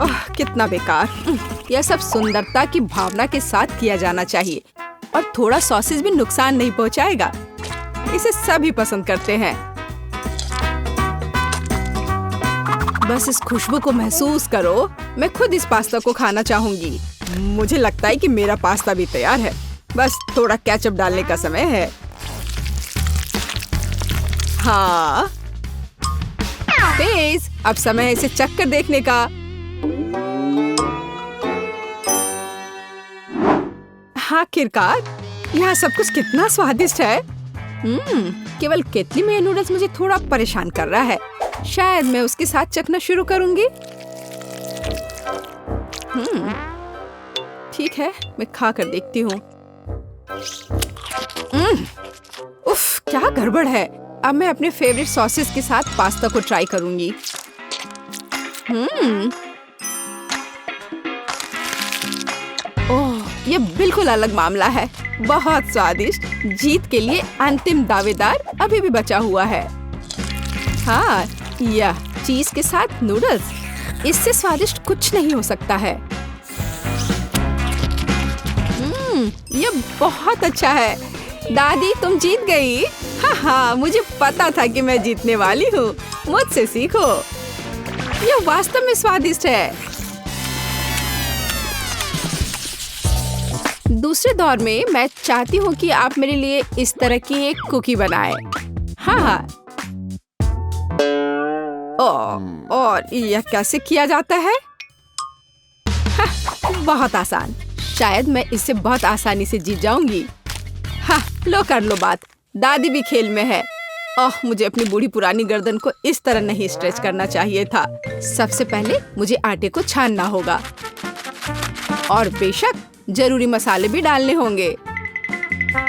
S1: ओह, कितना बेकार। यह सब सुंदरता की भावना के साथ किया जाना चाहिए, और थोड़ा सॉसेज भी नुकसान नहीं पहुँचाएगा। इसे सभी पसंद करते हैं। बस इस खुशबू को महसूस करो। मैं खुद इस पास्ता को खाना चाहूंगी। मुझे लगता है कि मेरा पास्ता भी तैयार है। बस थोड़ा केचप डालने का समय है। हाँ, तेज। अब समय है इसे चख कर देखने का। आखिरकार, यह सब कुछ कितना स्वादिष्ट है। केवल केतली में ये नूडल्स मुझे थोड़ा परेशान कर रहा है। शायद मैं उसके साथ चखना शुरू करूंगी। ठीक है, मैं खा कर देखती हूँ। उफ, क्या गड़बड़ है। अब मैं अपने फेवरेट सॉसेस के साथ पास्ता को ट्राई करूंगी। ओह, ये बिल्कुल अलग मामला है। बहुत स्वादिष्ट। जीत के लिए अंतिम दावेदार अभी भी बचा हुआ है। हाँ, यह चीज के साथ नूडल्स, इससे स्वादिष्ट कुछ नहीं हो सकता है। यह बहुत अच्छा है। दादी, तुम जीत गई। हाँ, मुझे पता था कि मैं जीतने वाली हूँ। मुझसे सीखो। यह वास्तव में स्वादिष्ट है। दूसरे दौर में मैं चाहती हूँ कि आप मेरे लिए इस तरह की एक कुकी बनाएं। हाँ। और यह कैसे किया जाता है? बहुत आसान। शायद मैं इससे बहुत आसानी से जीत जाऊंगी। हाँ, लो कर लो बात। दादी भी खेल में है। ओह, मुझे अपनी बूढ़ी पुरानी गर्दन को इस तरह नहीं स्ट्रेच करना चाहिए था। सबसे पहले मुझे आटे को छानना होगा, और बेशक जरूरी मसाले भी डालने होंगे।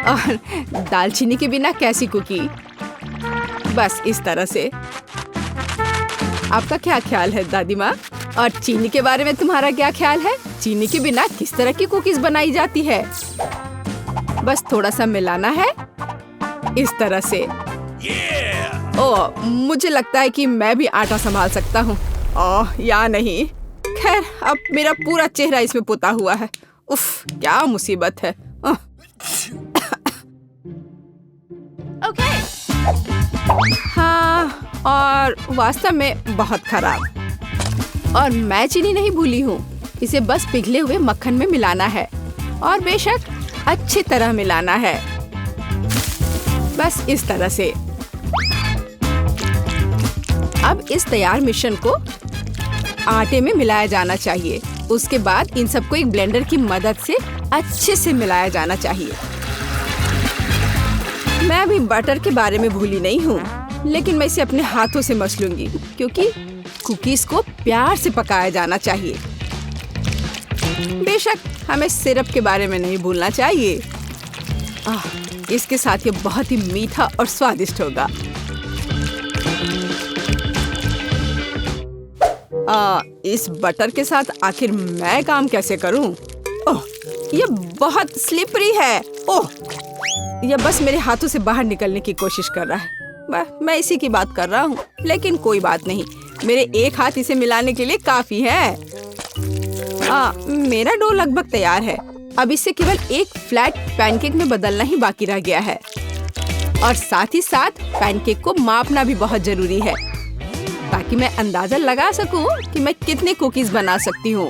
S1: और दालचीनी के बिना कैसी कुकी? बस इस तरह से। आपका क्या ख्याल है दादी माँ? और चीनी के बारे में तुम्हारा क्या ख्याल है? चीनी के बिना किस तरह की कुकीज बनाई जाती है? बस थोड़ा सा मिलाना है, इस तरह से। ओह, मुझे लगता है कि मैं भी आटा संभाल सकता हूँ। ओह, या नहीं। खैर, अब मेरा पूरा चेहरा इसमें पोता हुआ है। उफ, क्या मुसीबत है।
S3: Okay.
S1: हाँ, और वास्तव में बहुत खराब। और मैं चीनी नहीं भूली हूँ। इसे बस पिघले हुए मक्खन में मिलाना है और बेशक अच्छी तरह मिलाना है। बस इस तरह से। अब इस तैयार मिश्रण को आटे में मिलाया जाना चाहिए। उसके बाद इन सबको एक ब्लेंडर की मदद से अच्छे से मिलाया जाना चाहिए। मैं अभी बटर के बारे में भूली नहीं हूँ, लेकिन मैं इसे अपने हाथों से मस लूंगी क्योंकि कुकीज को प्यार से पकाया जाना चाहिए। बेशक हमें सिरप के बारे में नहीं भूलना चाहिए। इसके साथ ये बहुत ही मीठा और स्वादिष्ट होगा। इस बटर के साथ आखिर मैं काम कैसे करूं? ओह, ये बहुत स्लिपरी है। ओह, यह बस मेरे हाथों से बाहर निकलने की कोशिश कर रहा है। मैं इसी की बात कर रहा हूँ, लेकिन कोई बात नहीं। मेरे एक हाथ इसे मिलाने के लिए काफी है। मेरा डो लगभग तैयार है। अब इसे केवल एक फ्लैट पैनकेक में बदलना ही बाकी रह गया है। और साथ ही साथ पैनकेक को मापना भी बहुत जरूरी है ताकि मैं अंदाजा लगा सकूं कि मैं कितने कुकीज बना सकती हूँ।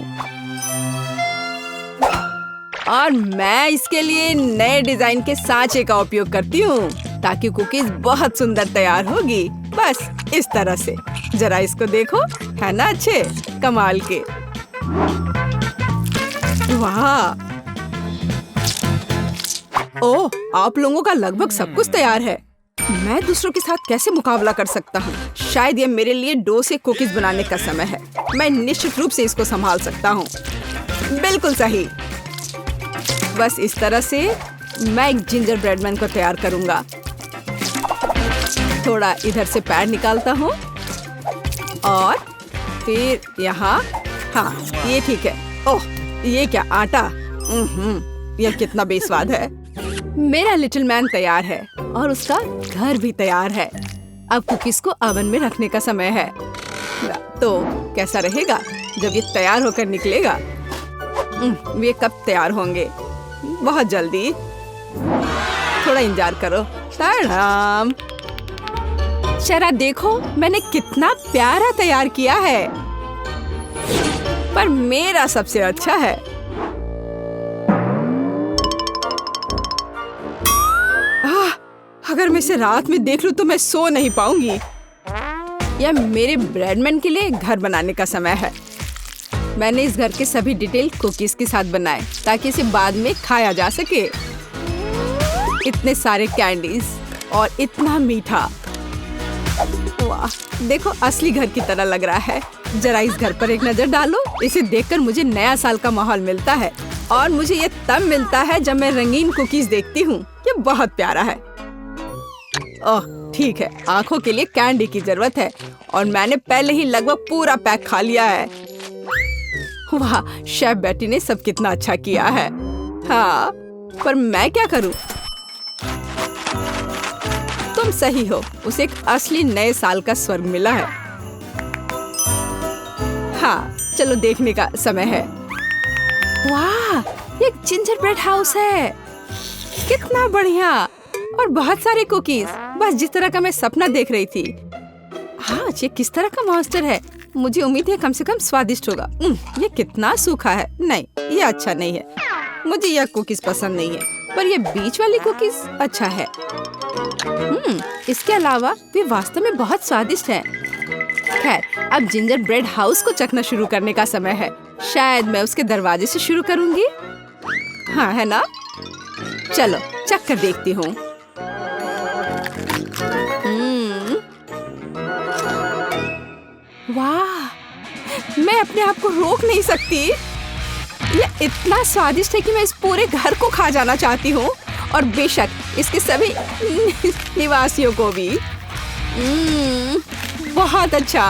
S1: और मैं इसके लिए नए डिजाइन के सांचे का उपयोग करती हूँ ताकि कुकीज बहुत सुंदर तैयार होगी। बस इस तरह से। जरा इसको देखो, है ना अच्छे कमाल के। वाह! ओह, आप लोगों का लगभग सब कुछ तैयार है। मैं दूसरों के साथ कैसे मुकाबला कर सकता हूँ? शायद ये मेरे लिए डो से कुकीज बनाने का समय है। मैं निश्चित रूप से इसको संभाल सकता हूँ। बिल्कुल सही। बस इस तरह से मैं एक जिंजर ब्रेड मैन को तैयार करूंगा। थोड़ा इधर से पैर निकालता हूँ और फिर यहाँ। हाँ, ये ठीक है। ओह, ये क्या आटा? यह कितना बेस्वाद है। मेरा लिटिल मैन तैयार है और उसका घर भी तैयार है। अब कुकीज को ओवन में रखने का समय है। तो कैसा रहेगा जब ये तैयार होकर निकलेगा? ये कब तैयार होंगे? बहुत जल्दी। थोड़ा इंतजार करो। ताड़ाम! जरा देखो, मैंने कितना प्यारा तैयार किया है। पर मेरा सबसे अच्छा है। अगर मैं इसे रात में देख लूं तो मैं सो नहीं पाऊंगी। यह मेरे ब्रेडमैन के लिए घर बनाने का समय है। मैंने इस घर के सभी डिटेल कुकीज के साथ बनाए ताकि इसे बाद में खाया जा सके। इतने सारे कैंडीज और इतना मीठा। वाह, देखो असली घर की तरह लग रहा है। जरा इस घर पर एक नजर डालो। इसे देखकर मुझे नया साल का माहौल मिलता है और मुझे ये तब मिलता है जब मैं रंगीन कुकीज देखती हूँ। ये बहुत प्यारा है। ओह, ठीक है, आंखों के लिए कैंडी की जरूरत है और मैंने पहले ही लगभग पूरा पैक खा लिया है। वाह, शेफ बेटी ने सब कितना अच्छा किया है। हाँ, पर मैं क्या करूं? तुम सही हो, उसे एक असली नए साल का स्वर्ग मिला है। हाँ, चलो देखने का समय है। वाह, ये एक जिंजर ब्रेड हाउस है। कितना बढ़िया! और बहुत सारे कुकीज, बस जिस तरह का मैं सपना देख रही थी। हाँ, ये किस तरह का मॉन्स्टर है? मुझे उम्मीद है कम से कम स्वादिष्ट होगा। ये कितना सूखा है। नहीं, ये अच्छा नहीं है। मुझे यह कुकीज पसंद नहीं है, पर ये बीच वाली कुकीज अच्छा है। इसके अलावा वे वास्तव में बहुत स्वादिष्ट हैं। खैर, अब जिंजर ब्रेड हाउस को चखना शुरू करने का समय है। शायद मैं उसके दरवाजे से शुरू करूंगी। हाँ, है ना? चलो चख कर देखती हूँ। वाह, मैं अपने आप को रोक नहीं सकती। ये इतना स्वादिष्ट है कि मैं इस पूरे घर को खा जाना चाहती हूँ और बेशक इसके सभी निवासियों को भी। बहुत अच्छा।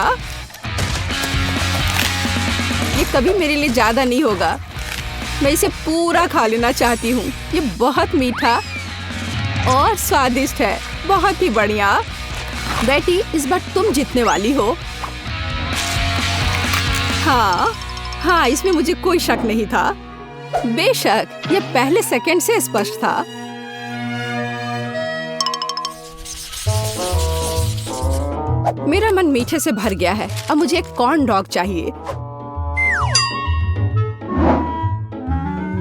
S1: ये कभी मेरे लिए ज्यादा नहीं होगा। मैं इसे पूरा खा लेना चाहती हूँ। ये बहुत मीठा और स्वादिष्ट है। बहुत ही बढ़िया। बेटी, इस बार तुम जीतने वाली हो। हाँ, हाँ, इसमें मुझे कोई शक नहीं था। बेशक ये पहले सेकंड से स्पष्ट था। मेरा मन मीठे से भर गया है। अब मुझे एक कॉर्न डॉग चाहिए।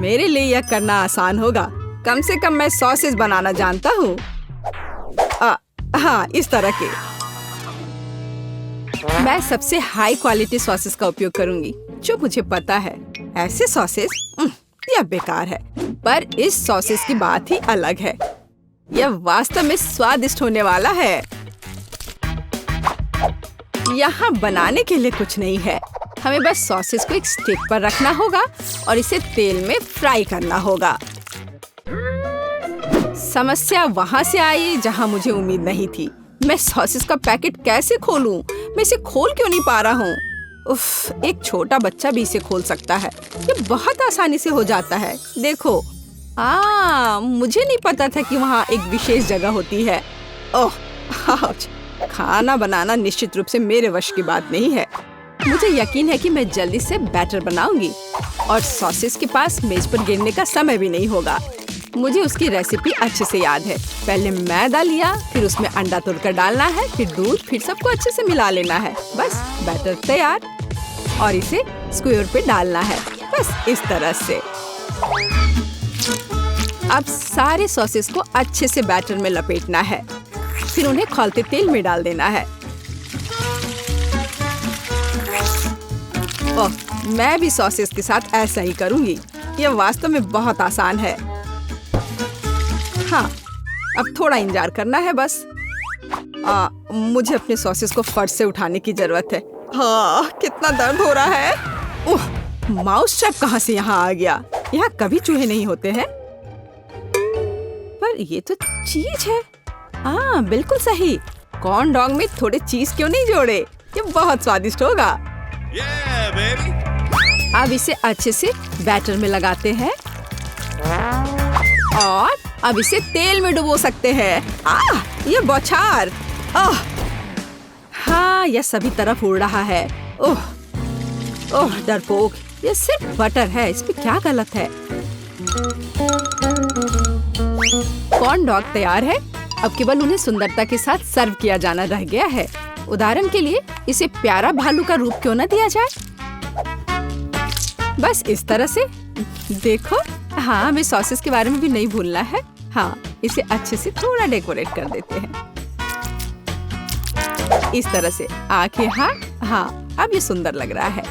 S1: मेरे लिए यह करना आसान होगा। कम से कम मैं सॉसेज बनाना जानता हूँ। हाँ, इस तरह के। मैं सबसे हाई क्वालिटी सॉसेस का उपयोग करूंगी जो मुझे पता है। ऐसे सॉसेस यह बेकार है, पर इस सॉसेस की बात ही अलग है। यह वास्तव में स्वादिष्ट होने वाला है। यहाँ बनाने के लिए कुछ नहीं है। हमें बस सॉसेस को एक स्टिक पर रखना होगा और इसे तेल में फ्राई करना होगा। समस्या वहाँ से आई जहाँ मुझे उम्मीद नहीं थी। मैं सॉसेस का पैकेट कैसे खोलूं? मैं इसे खोल क्यों नहीं पा रहा हूँ? उफ, एक छोटा बच्चा भी इसे खोल सकता है। ये बहुत आसानी से हो जाता है। देखो, मुझे नहीं पता था कि वहाँ एक विशेष जगह होती है। ओह, आउच। खाना बनाना निश्चित रूप से मेरे वश की बात नहीं है। मुझे यकीन है कि मैं जल्दी से बैटर बनाऊंगी और सॉसेस के पास मेज पर गिरने का समय भी नहीं होगा। मुझे उसकी रेसिपी अच्छे से याद है। पहले मैदा लिया, फिर उसमें अंडा तोड़कर डालना है, फिर दूध, फिर सबको अच्छे से मिला लेना है। बस बैटर तैयार और इसे स्क्वायर पे डालना है। बस इस तरह से। अब सारे सॉसेस को अच्छे से बैटर में लपेटना है, फिर उन्हें खौलते तेल में डाल देना है। ओह, मैं भी सॉसेस के साथ ऐसा ही करूंगी। यह वास्तव में बहुत आसान है। हाँ, अब थोड़ा इंतजार करना है बस। मुझे अपने सॉसेस को फर्श से उठाने की जरूरत है। हाँ, कितना दर्द हो रहा है। ओह, माउस ट्रैप कहाँ से यहाँ आ गया? यहाँ कभी चूहे नहीं होते हैं। पर ये तो चीज है। हाँ, बिल्कुल सही। कॉर्न डॉग में थोड़े चीज क्यों नहीं जोड़े? ये बहुत स्वादिष्ट होगा।
S2: Yeah, baby.
S1: अब इसे अच्छे से बैटर में लगाते हैं और अब इसे तेल में डुबो सकते हैं। ये बौछार। हाँ, यह सभी तरफ उड़ रहा है। ओह, ओह, डरपोक। ये सिर्फ बटर है, इसमें क्या गलत है? कॉर्न डॉग तैयार है। अब केवल उन्हें सुंदरता के साथ सर्व किया जाना रह गया है। उदाहरण के लिए इसे प्यारा भालू का रूप क्यों न दिया जाए? बस इस तरह से। देखो, हाँ, हमें सॉसेस के बारे में भी नहीं भूलना है। हाँ, इसे अच्छे से थोड़ा डेकोरेट कर देते हैं। इस तरह से आंखें। हाँ, अब ये सुंदर लग रहा है।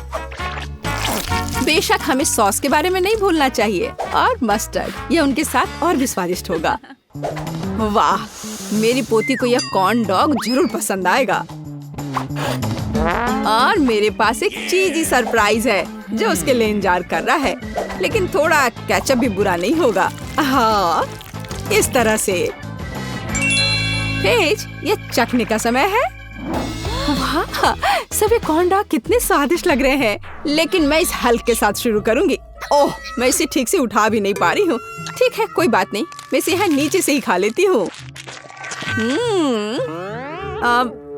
S1: बेशक हमें सॉस के बारे में नहीं भूलना चाहिए और मस्टर्ड। ये उनके साथ और भी स्वादिष्ट होगा। वाह, मेरी पोती को यह कॉर्न डॉग जरूर पसंद आएगा। और मेरे पास एक चीजी सरप्राइज है जो उसके लिए इंतजार कर रहा है। लेकिन थोड़ा केचप भी बुरा नहीं होगा। हाँ, इस तरह से। पेज, ये चखने का समय है। वाह, सभी कॉर्न डॉग कितने स्वादिष्ट लग रहे हैं। लेकिन मैं इस हल्क के साथ शुरू करूंगी। ओह, मैं इसे ठीक से उठा भी नहीं पा रही हूँ। ठीक है, कोई बात नहीं, मैं इसे यहाँ नीचे से ही खा लेती हूँ।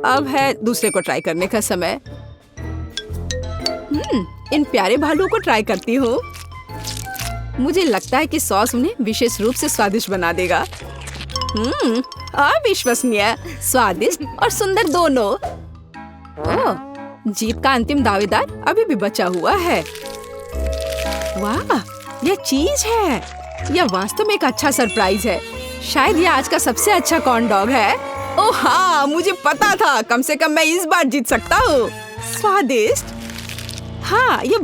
S1: अब है दूसरे को ट्राई करने का समय। इन प्यारे भालुओं को ट्राई करती हूँ। मुझे लगता है कि सॉस उन्हें विशेष रूप से स्वादिष्ट बना देगा। अविश्वसनीय, स्वादिष्ट और सुंदर दोनों। ओह, जीत का अंतिम दावेदार अभी भी बचा हुआ है। वाह, यह चीज है। यह वास्तव में एक अच्छा सरप्राइज है। शायद यह आज का सबसे अच्छा कॉर्न डॉग है। ओह हाँ, मुझे पता था। कम से कम मैं इस बार जीत सकता हूँ। स्वादिष्ट। हाँ, ये